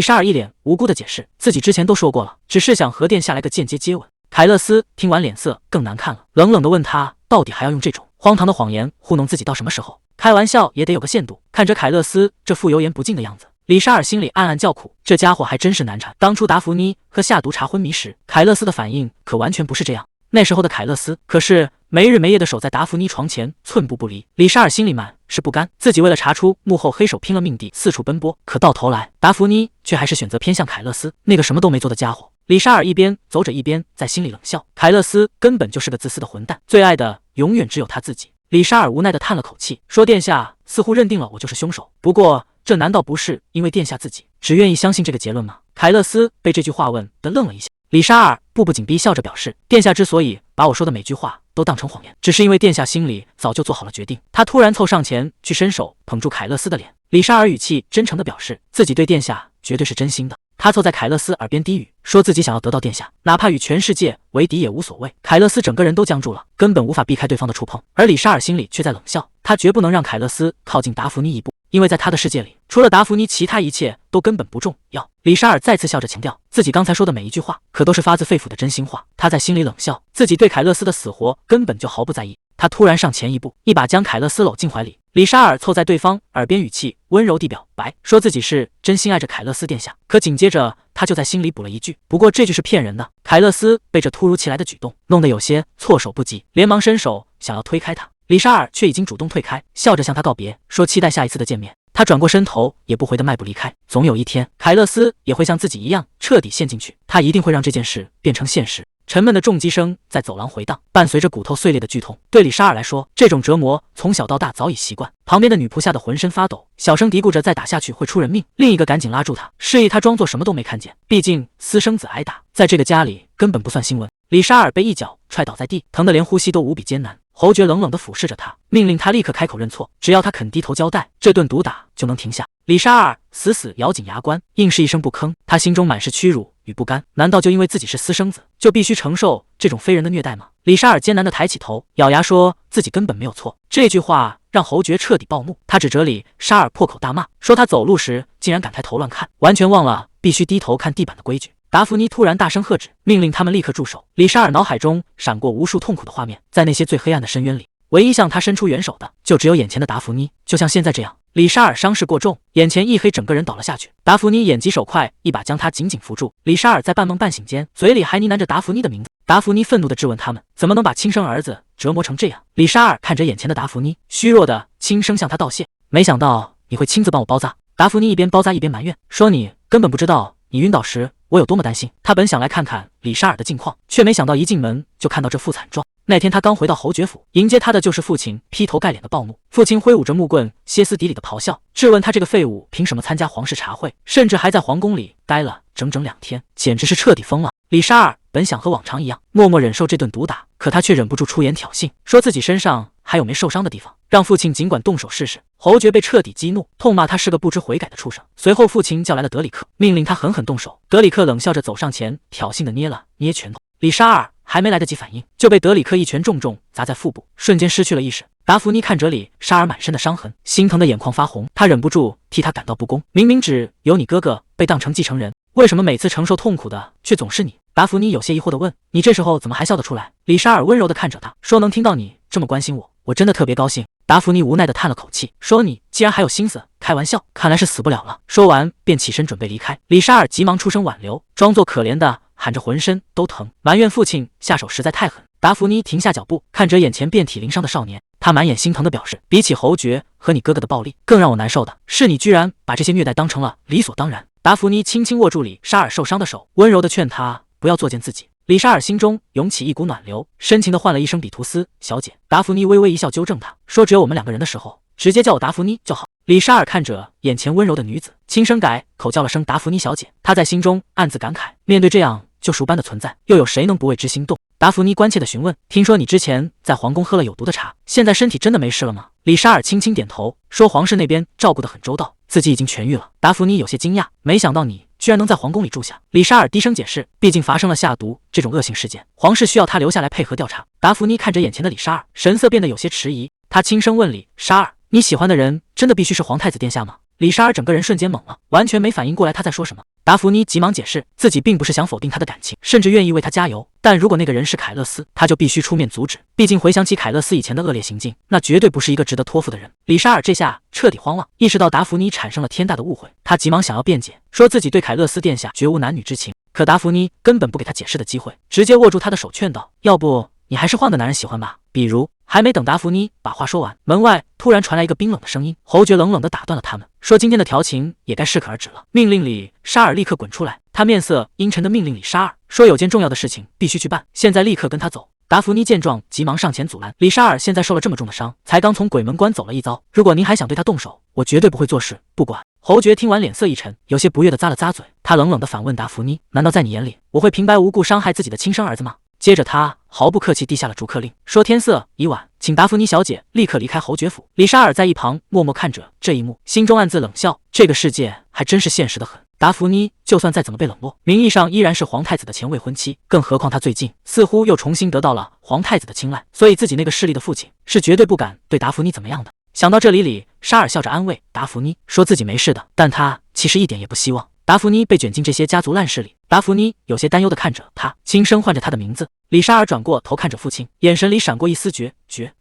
莎兒一臉無辜的解釋：“自己之前都說過了，只是想和殿下來個間接接吻。”凱勒斯聽完臉色更難看了，冷冷地問他：“到底還要用這種荒唐的謊言糊弄自己到什麼時候？開玩笑也得有個限度。”看着凱勒斯這副油鹽不進的樣子，李莎兒心裡暗暗叫苦，這家伙還真是難纏。當初達芙妮喝下毒茶昏迷時，凱勒斯的反應可完全不是這樣。那時候的凱勒斯可是沒日沒夜的守在達芙妮床前，寸步不離。李莎兒心裡滿是不甘，自己為了查出幕後黑手拼了命地四處奔波，可到頭來達芙妮卻還是選擇偏向凱勒斯，那個什麼都沒做的家伙。李莎兒一邊走着一邊在心裡冷笑，凱勒斯根本就是個自私的混蛋，最愛的永遠只有他自己。李莎兒無奈地嘆了口氣，說：“殿下似乎認定了我就是兇手，不過這難道不是因為殿下自己只願意相信這個結論嗎？”凱勒斯被這句話問得愣了一下。李莎兒步步緊逼，笑着表示：“殿下之所以把我說的每句話都當成謊言，只是因為殿下心裡早就做好了決定。”他突然湊上前去，伸手捧住凱勒斯的臉。李莎兒語氣真誠地表示，自己對殿下絕對是真心的。他湊在凱勒斯耳邊低語，說自己想要得到殿下，哪怕與全世界為敵也無所謂。凱勒斯整個人都僵住了，根本無法避開對方的觸碰，而李莎兒心裡卻在冷笑，他絕不能讓凱勒斯靠近達芙妮一步，因為在他的世界裡，除了達芙妮，其他一切都根本不重要。李莎兒再次笑着強調，自己剛才說的每一句話可都是發自肺腑的真心話。他在心裡冷笑，自己對凱勒斯的死活根本就毫不在意。他突然上前一步，一把將凱勒斯摟進懷裡。李莎兒湊在對方耳邊，語氣溫柔地表白，說自己是真心愛着凱勒斯殿下。可緊接着，他就在心裡補了一句：“不過這句是騙人的。”凱勒斯被這突如其來的舉動弄得有些措手不及，連忙伸手想要推開他。李莎兒卻已經主動退開，笑着向他告別，說期待下一次的見面。他轉過身頭，也不回的邁步離開。總有一天，凱勒斯也會像自己一樣徹底陷進去，他一定會讓這件事變成現實。沉悶的重擊聲在走廊回盪，伴隨着骨頭碎裂的劇痛。對李莎兒來說，這種折磨從小到大早已習慣。旁邊的女仆嚇得渾身發抖，小聲嘀咕着再打下去會出人命。另一個趕緊拉住她，示意她裝作什麼都沒看見。畢竟私生子挨打，在這個家裡根本不算新聞。李莎兒被一腳踹倒在地，疼得連呼吸都無比艱難。侯爵冷冷地俯視着他，命令他立刻開口認錯，只要他肯低頭交代，這頓毒打就能停下。李莎兒死死咬緊牙關，硬是一聲不吭。他心中滿是屈辱與不甘，難道就因為自己是私生子，就必須承受這種非人的虐待嗎？李莎兒艱難地抬起頭，咬牙說自己根本沒有錯。這句話讓侯爵徹底暴怒，他指着李莎兒破口大罵，說他走路時竟然敢抬頭亂看，完全忘了必須低頭看地板的規矩。達芙妮突然大聲喝止，命令他們立刻住手。李莎兒腦海中閃過無數痛苦的畫面，在那些最黑暗的深淵裡，唯一向他伸出援手的就只有眼前的達芙妮。就像現在這樣，李莎兒傷勢過重，眼前一黑，整個人倒了下去。達芙妮眼疾手快，一把將他緊緊扶住。李莎兒在半夢半醒間，嘴裡還呢喃着達芙妮的名字。達芙妮憤怒地質問他們，怎麼能把親生兒子折磨成這樣？李莎兒看着眼前的達芙妮，虛弱地輕聲向他道謝，沒想到你會親自幫我包紮。達芙妮一邊包紮一邊埋怨說，你根本不知道你暈倒時我有多麼擔心。他本想來看看李莎兒的近況，卻沒想到一進門就看到這副慘狀。那天他剛回到侯爵府，迎接他的就是父親劈頭蓋臉的暴怒。父親揮舞着木棍，歇斯底里的咆哮，質問他這個廢物憑什麼參加皇室茶會，甚至還在皇宮裡待了整整2天，簡直是徹底瘋了。李莎兒本想和往常一樣默默忍受這頓毒打，可他卻忍不住出言挑釁，說自己身上還有沒受傷的地方，讓父親儘管動手試試。侯爵被徹底激怒，痛罵他是個不知悔改的畜生。隨後父親叫來了德里克，命令他狠狠動手。德里克冷笑着走上前，挑釁地捏了捏拳頭。李莎兒還沒來得及反應，就被德里克一拳重重砸在腹部，瞬間失去了意識。達芙妮看着李莎兒滿身的傷痕，心疼的眼眶發紅，她忍不住替他感到不公。明明只有你哥哥被當成繼承人，為什麼每次承受痛苦的卻總是你？達芙妮有些疑惑地問，你這時候怎麼還笑得出來？李莎兒溫柔地看着他，說，能聽到你這麼關心我，我真的特別高興。達芙妮無奈地嘆了口氣，說，你既然還有心思開玩笑，看來是死不了了。說完便起身準備離開。李莎兒急忙出聲挽留，裝作可憐的喊着渾身都疼，埋怨父親下手實在太狠。達芙妮停下腳步，看着眼前遍體鱗傷的少年，她滿眼心疼地表示，比起侯爵和你哥哥的暴力，更讓我難受的是你居然把這些虐待當成了理所當然。達芙妮輕輕握住李莎兒受傷的手，溫柔地勸她不要作踐自己。李莎兒心中湧起一股暖流，深情地喚了一聲比圖斯小姐。達芙妮微微一笑，糾正她說，只有我們2個人的時候，直接叫我達芙妮就好。李莎兒看着眼前溫柔的女子，輕聲改口叫了聲達芙妮小姐。她在心中暗自感慨，面對這樣救贖般的存在，又有誰能不為之心動？達芙妮關切地詢問，聽說你之前在皇宮喝了有毒的茶，現在身體真的沒事了嗎？李莎兒輕輕點頭，說皇室那邊照顧得很周到，自己已經痊癒了。達芙妮有些驚訝，沒想到你居然能在皇宮裡住下。李沙爾低聲解釋，畢竟發生了下毒這種惡性事件，皇室需要他留下來配合調查。達芙妮看着眼前的李沙爾，神色變得有些遲疑。他輕聲問李沙爾：“你喜歡的人真的必須是皇太子殿下嗎？”李沙爾整個人瞬間懵了，完全沒反應過來他在說什麼。達芙妮急忙解釋，自己並不是想否定他的感情，甚至願意為他加油，但如果那個人是凱勒斯，他就必須出面阻止。畢竟回想起凱勒斯以前的惡劣行徑，那絕對不是一個值得托付的人。李沙爾這下徹底慌了，意識到達芙妮產生了天大的誤會，他急忙想要辯解，說自己對凱勒斯殿下絕無男女之情。可達芙妮根本不給他解釋的機會，直接握住他的手勸道：“要不你還是換個男人喜歡吧，比如……”還沒等達芙妮把話說完，門外突然傳來一個冰冷的聲音，侯爵冷冷地打斷了他們，說：“今天的調情也該適可而止了。”命令李沙爾立刻滾出來。他面色陰沉地命令李沙爾說：“有件重要的事情必須去辦，現在立刻跟他走。”達芙妮見狀，急忙上前阻攔。李沙爾現在受了這麼重的傷，才剛從鬼門關走了一遭，如果您還想對他動手，我絕對不會坐視不管。侯爵聽完臉色一沉，有些不悅地咂了咂嘴，他冷冷地反問達芙妮：“難道在你眼裡，我會平白無故傷害自己的親生兒子嗎？”接着他毫不客氣地下了逐客令，說：“天色已晚，請達芙妮小姐立刻離開侯爵府。”李沙爾在一旁默默看着這一幕，心中暗自冷笑，這個世界還真是現實得很。達芙妮就算再怎麼被冷落，名義上依然是皇太子的前未婚妻，更何況她最近似乎又重新得到了皇太子的青睞，所以自己那個勢利的父親是絕對不敢對達芙妮怎麼樣的。想到這裡，李沙爾笑着安慰達芙妮，說自己沒事的，但他其實一點也不希望達芙妮被捲進這些家族爛事裡。達芙妮有些擔憂地看着他，輕聲喚着他的名字。李沙爾轉過頭看着父親，眼神裡閃過一絲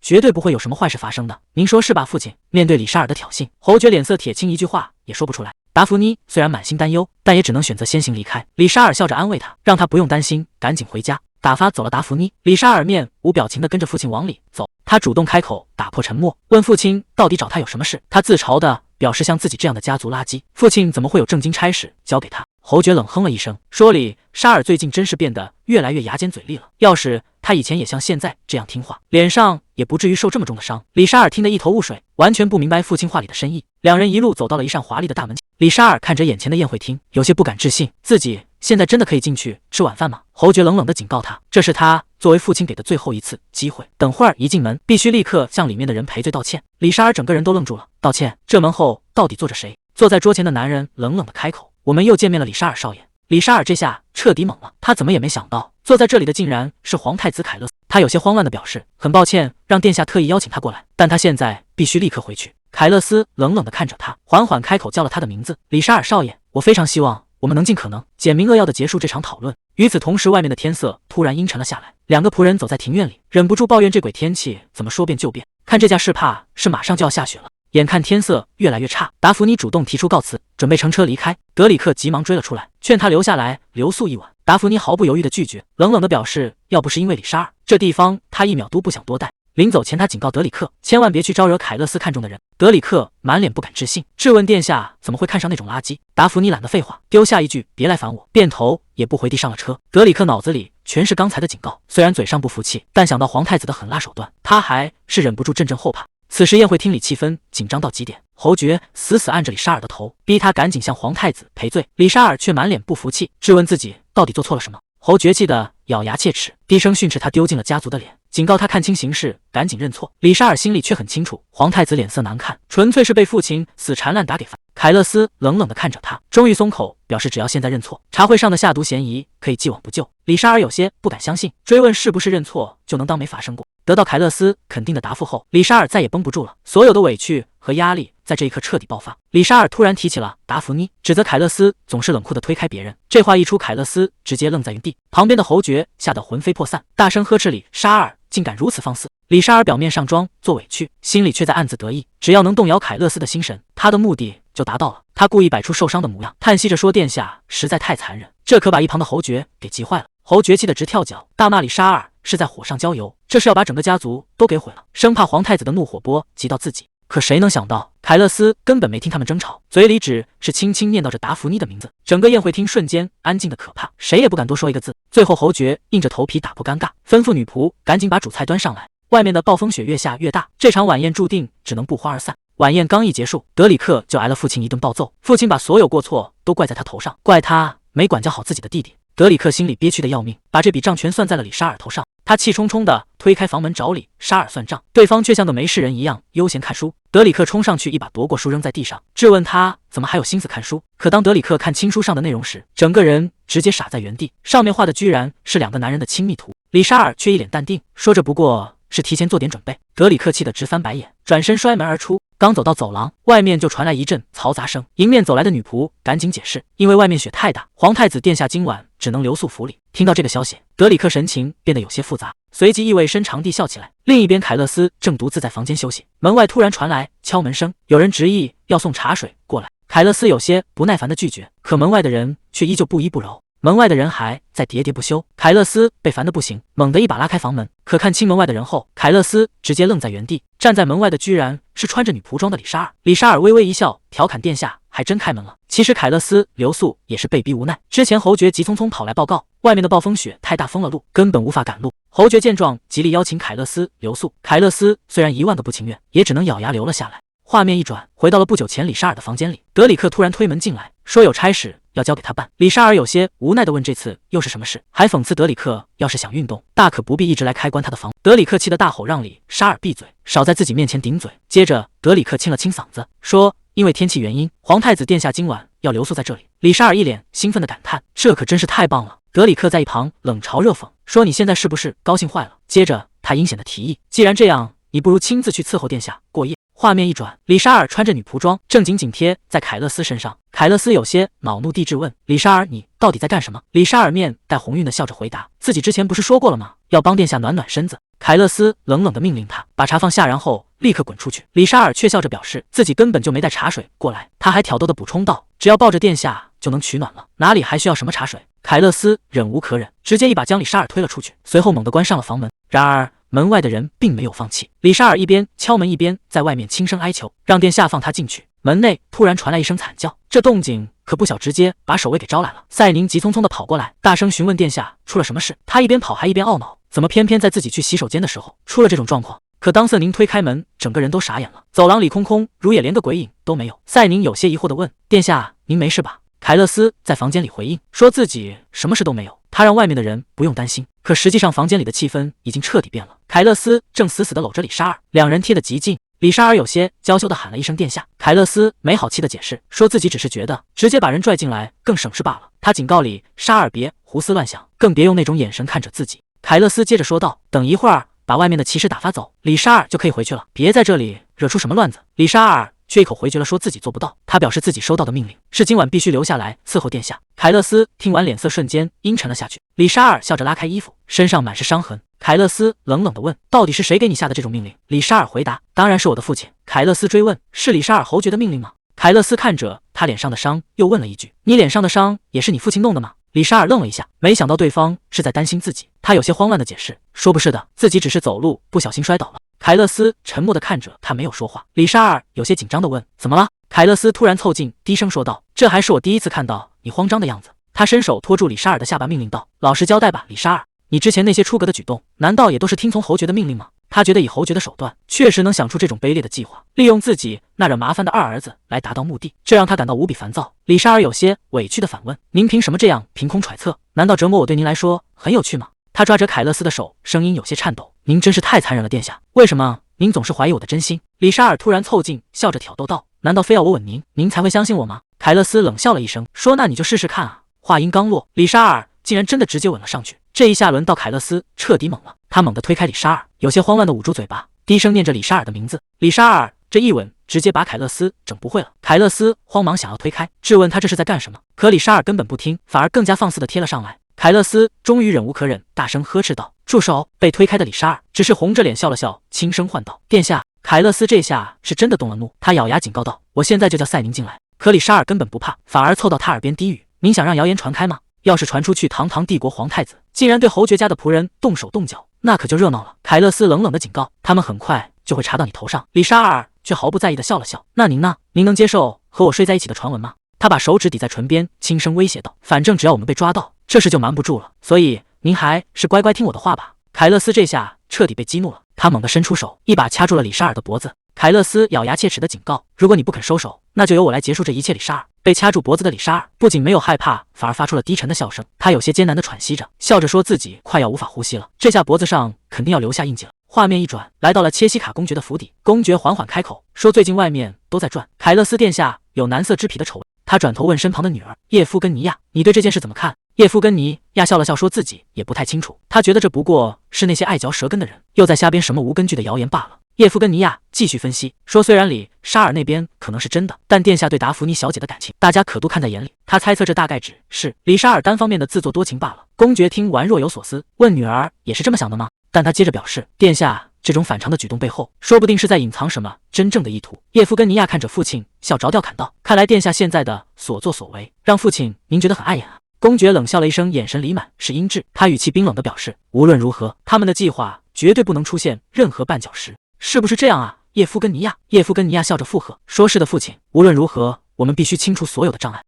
絕對不會有什麼壞事發生的。您說是吧，父親？面對李沙爾的挑釁，侯爵臉色鐵青，一句話也說不出來。達芙妮雖然滿心擔憂，但也只能選擇先行離開。李沙爾笑着安慰他，讓他不用擔心，趕緊回家。打發走了達芙妮，李沙爾面無表情地跟着父親往裡走。他主動開口打破沉默，問父親到底找他有什麼事。他自嘲地表示，像自己這樣的家族垃圾，父親怎麼會有正經差事交給他？侯爵冷哼了一聲，說：“李沙爾最近真是變得越來越牙尖嘴利了，要是他以前也像現在這樣听話，臉上也不至於受這麼重的傷。”李沙爾聽得一頭霧水，完全不明白父親話裡的深意。兩人一路走到了一扇華麗的大門前，李沙爾看着眼前的宴會廳，有些不敢置信，自己現在真的可以進去吃晚飯嗎？侯爵冷冷地警告他，這是他作為父親給的最後一次機會，等會兒一進門，必須立刻向裡面的人賠罪道歉。李沙尔整個人都愣住了，道歉？這門後到底坐着誰？坐在桌前的男人冷冷地開口：“我們又見面了，李沙爾少爺。”李沙爾這下徹底懵了，他怎麼也沒想到，坐在這裡的竟然是皇太子凱勒斯。他有些慌亂地表示：“很抱歉，讓殿下特意邀請他過來，但他現在必須立刻回去。”凱勒斯冷冷地看着他，緩緩開口叫了他的名字：“李沙爾少爺，我非常希望我們能盡可能簡明扼要地結束這場討論。”與此同時，外面的天色突然陰沉了下來，兩個僕人走在庭院裡，忍不住抱怨這鬼天氣怎麼說變就變，看這架勢怕是馬上就要下雪了。眼看天色越來越差，達芙妮主動提出告辭，準備乘車離開。德里克急忙追了出來，勸他留下來留宿一晚。達芙妮毫不猶豫地拒絕，冷冷地表示，要不是因為李沙爾，這地方他一秒都不想多待。臨走前，他警告德里克，千萬別去招惹凱勒斯看中的人。德里克滿臉不敢置信，質問殿下怎麼會看上那種垃圾。達芙妮懶得廢話，丟下一句別來煩我，便頭也不回地上了車。德里克腦子裡全是剛才的警告，雖然嘴上不服氣，但想到皇太子的狠辣手段，他還是忍不住陣陣後怕。此時宴會廳裡氣氛緊張到極點，侯爵死死按着李沙爾的頭，逼他趕緊向皇太子賠罪。李沙爾卻滿臉不服氣，質問自己到底做錯了什麼。侯爵氣得咬牙切齒，低聲訓斥他丟盡了家族的臉，警告他看清形勢，趕緊認錯。李沙爾心裡卻很清楚，皇太子臉色難看，純粹是被父親死纏爛打給煩。凱勒斯冷冷地看着他，終於鬆口，表示只要現在認錯，茶會上的下毒嫌疑可以既往不咎。李沙爾有些不敢相信，追問是不是認錯就能當沒發生過。得到凱勒斯肯定的答覆後，李沙爾再也繃不住了，所有的委屈和壓力在這一刻徹底爆發。李沙爾突然提起了達芙妮，指責凱勒斯總是冷酷地推開別人。這話一出，凱勒斯直接愣在原地，旁邊的侯爵嚇得魂飛魄散，大聲呵斥李沙爾竟敢如此放肆。李沙爾表面上裝作委屈，心裡卻在暗自得意，只要能動搖凱勒斯的心神，他的目的就達到了。他故意擺出受傷的模樣，嘆息着說，殿下實在太殘忍。這可把一旁的侯爵給急壞了，侯爵氣得直跳腳，大罵李沙爾是在火上澆油，這是要把整個家族都給毀了，生怕皇太子的怒火波及到自己。可誰能想到，凱勒斯根本沒聽他們爭吵，嘴裡只是輕輕念叨着達芙妮的名字。整個宴會廳瞬間安靜的可怕，誰也不敢多說一個字。最後侯爵硬着頭皮打破尷尬，吩咐女僕趕緊把主菜端上來。外面的暴風雪越下越大，這場晚宴注定只能不歡而散。晚宴剛一結束，德里克就挨了父親一頓暴揍，父親把所有過錯都怪在他頭上，怪他沒管教好自己的弟弟。德里克心裡憋屈的要命，把這筆賬全算在了李沙爾頭上。他氣冲沖地推開房門找李沙爾算賬，對方卻像個沒事人一樣悠閒看書。德里克衝上去一把奪過書扔在地上，質問他怎麼還有心思看書。可當德里克看清書上的內容時，整個人直接傻在原地，上面畫的居然是兩個男人的親密圖。李沙爾卻一臉淡定，說這不過是提前做點準備。德里克氣得直翻白眼，轉身摔門而出。剛走到走廊，外面就傳來一陣嘈雜聲。迎面走來的女僕趕緊解釋，因為外面雪太大，皇太子殿下今晚只能留宿府裡。聽到這個消息，德里克神情變得有些複雜，隨即意味深長地笑起來。另一邊，凱勒斯正獨自在房間休息，門外突然傳來敲門聲，有人執意要送茶水過來。凱勒斯有些不耐煩地拒絕，可門外的人卻依舊不依不饒。門外的人還在喋喋不休，凱勒斯被煩得不行，猛地一把拉開房門。可看清門外的人後，凱勒斯直接愣在原地。站在門外的居然是穿着女僕裝的李沙爾。李沙爾微微一笑，調侃殿下還真開門了。其實凱勒斯留宿也是被逼無奈，之前侯爵急匆匆跑來報告，外面的暴風雪太大，封了路，根本無法趕路。侯爵見狀，極力邀請凱勒斯留宿。凱勒斯雖然10000個不情願，也只能咬牙留了下來。畫面一轉，回到了不久前李沙爾的房間裡。德里克突然推門進來，說有差事要交給他辦。李沙爾有些無奈地問：“這次又是什麼事？”還諷刺德里克要是想運動，大可不必一直來開關他的房。德里克氣得大吼：“讓李沙爾閉嘴，少在自己面前頂嘴！”接着，德里克清了清嗓子，說：“因為天氣原因，皇太子殿下今晚要留宿在這裡。”李沙爾一臉興奮地感嘆：“這可真是太棒了！”德里克在一旁冷嘲熱諷，說：“你現在是不是高興壞了？”接着，他陰險地提議：“既然這樣，你不如親自去伺候殿下過夜。”畫面一轉，李沙爾穿着女僕裝，正緊緊貼在凱勒斯身上。凱勒斯有些惱怒地質問：“李沙爾，你到底在幹什麼？”李沙爾面帶紅暈地笑着回答：“自己之前不是說過了嗎？要幫殿下暖暖身子。”凱勒斯冷冷地命令他把茶放下，然後立刻滾出去。李沙爾卻笑着表示自己根本就沒帶茶水過來，他還挑逗地補充道：“只要抱着殿下就能取暖了，哪裡還需要什麼茶水？”凱勒斯忍無可忍，直接一把將李沙爾推了出去，隨後猛地關上了房門。然而門外的人並沒有放棄，李沙爾一邊敲門一邊在外面輕聲哀求，讓殿下放他進去。門內突然傳來一聲慘叫，這動靜可不小，直接把守衛給招來了。賽寧急匆匆地跑過來，大聲詢問殿下出了什麼事。他一邊跑還一邊懊惱，怎麼偏偏在自己去洗手間的時候出了這種狀況。可當瑟寧推開門，整個人都傻眼了，走廊裡空空如也，連個鬼影都沒有。賽寧有些疑惑地問：“殿下，您沒事吧？”凱勒斯在房間裡回應，說自己什麼事都沒有，他讓外面的人不用擔心。可實際上房間裡的氣氛已經徹底變了。凱勒斯正死死地摟着李沙爾，兩人貼得極近。李沙爾有些嬌羞地喊了一聲殿下，凱勒斯沒好氣地解釋，說自己只是覺得直接把人拽進來更省事罷了。他警告李沙爾別胡思亂想，更別用那種眼神看着自己。凱勒斯接着說道：“等一會兒把外面的騎士打發走，李沙爾就可以回去了，別在這裡惹出什麼亂子。”李沙爾卻一口回絕了，說自己做不到。他表示自己收到的命令是今晚必須留下來伺候殿下。凱勒斯聽完，臉色瞬間陰沉了下去。李沙爾笑着拉開衣服，身上滿是傷痕。凱勒斯冷冷地問：“到底是誰給你下的這種命令？”李沙爾回答：“當然是我的父親。”凱勒斯追問：“是李沙爾侯爵的命令嗎？”凱勒斯看着他臉上的傷，又問了一句：“你臉上的傷也是你父親弄的嗎？”李沙爾愣了一下，沒想到對方是在擔心自己。他有些慌亂地解釋，說：“不是的，自己只是走路不小心摔倒了。”凱勒斯沉默地看着他，沒有說話。李沙爾有些緊張地問：“怎麼了？”凱勒斯突然湊近，低聲說道：“這還是我第一次看到你慌張的樣子。”他伸手托住李沙爾的下巴，命令道：“老實交代吧，李沙爾，你之前那些出格的舉動，難道也都是聽從侯爵的命令嗎？”他覺得以侯爵的手段，確實能想出這種卑劣的計劃，利用自己那惹麻煩的二兒子來達到目的，這讓他感到無比煩躁。李沙爾有些委屈地反問：“您憑什麼這樣憑空揣測？難道折磨我對您來說很有趣嗎？”他抓着凱勒斯的手，聲音有些顫抖：“您真是太殘忍了，殿下！為什麼您總是懷疑我的真心？”李沙爾突然湊近，笑着挑逗道：“難道非要我吻您，您才會相信我嗎？”凱勒斯冷笑了一聲，說：“那你就試試看啊！”話音剛落，李沙爾竟然真的直接吻了上去。這一下輪到凱勒斯徹底懵了，他猛地推開李沙爾，有些慌亂地捂住嘴巴，低聲念着李沙爾的名字。李沙爾這一吻直接把凱勒斯整不會了。凱勒斯慌忙想要推開，質問他這是在幹什麼，可李沙爾根本不聽，反而更加放肆地貼了上來。凱勒斯終於忍無可忍，大聲呵斥道：“住手！”被推開的李沙爾只是紅着臉笑了笑，輕聲喚道：“殿下！”凱勒斯這下是真的動了怒，他咬牙警告道：“我現在就叫賽寧進來。”可李沙爾根本不怕，反而湊到他耳邊低語：“您想讓謠言傳開嗎？要是傳出去，堂堂帝國皇太子竟然對侯爵家的僕人動手動腳，那可就熱鬧了。”凱勒斯冷冷地警告：“他們很快就會查到你頭上。”李沙爾卻毫不在意地笑了笑：“那您呢？您能接受和我睡在一起的傳聞嗎？”他把手指抵在唇邊，輕聲威脅道：“反正只要我們被抓到，這事就瞞不住了。所以您還是乖乖聽我的話吧。”凱勒斯這下徹底被激怒了，他猛地伸出手，一把掐住了李沙爾的脖子。凱勒斯咬牙切齒地警告：“如果你不肯收手，那就由我來結束這一切。”李沙爾被掐住脖子的李沙爾不僅沒有害怕，反而發出了低沉的笑聲。他有些艱難地喘息着，笑着說自己快要無法呼吸了，這下脖子上肯定要留下印記了。畫面一轉，來到了切西卡公爵的府邸。公爵緩緩開口說：“最近外面都在傳凱勒斯殿下有男色之癖的醜聞。”他轉頭問身旁的女兒葉夫根尼亞：“你對這件事怎麼看？”葉夫根尼亞笑了笑，說自己也不太清楚，他覺得這不過是那些愛嚼舌根的人又在瞎編什麼無根據的謠言罷了。葉夫根尼亞繼續分析說：“雖然里沙爾那邊可能是真的，但殿下對達芙妮小姐的感情，大家可都看在眼裡。他猜測這大概只是里沙爾單方面的自作多情罷了。”公爵聽完若有所思，問女兒也是這麼想的嗎？但他接着表示：“殿下這種反常的舉動背後，說不定是在隱藏什麼真正的意圖。”葉夫根尼亞看着父親，笑着調侃道：“看來殿下現在的所作所為，讓父親您覺得很礙眼啊。”公爵冷笑了一聲，眼神裡滿是陰齟。他語氣冰冷地表示：“無論如何，他們的計劃絕對不能出現任何絆腳石，是不是這樣啊？”葉夫根尼亞笑着附和說：“是的，父親。無論如何，我們必須清除所有的障礙。”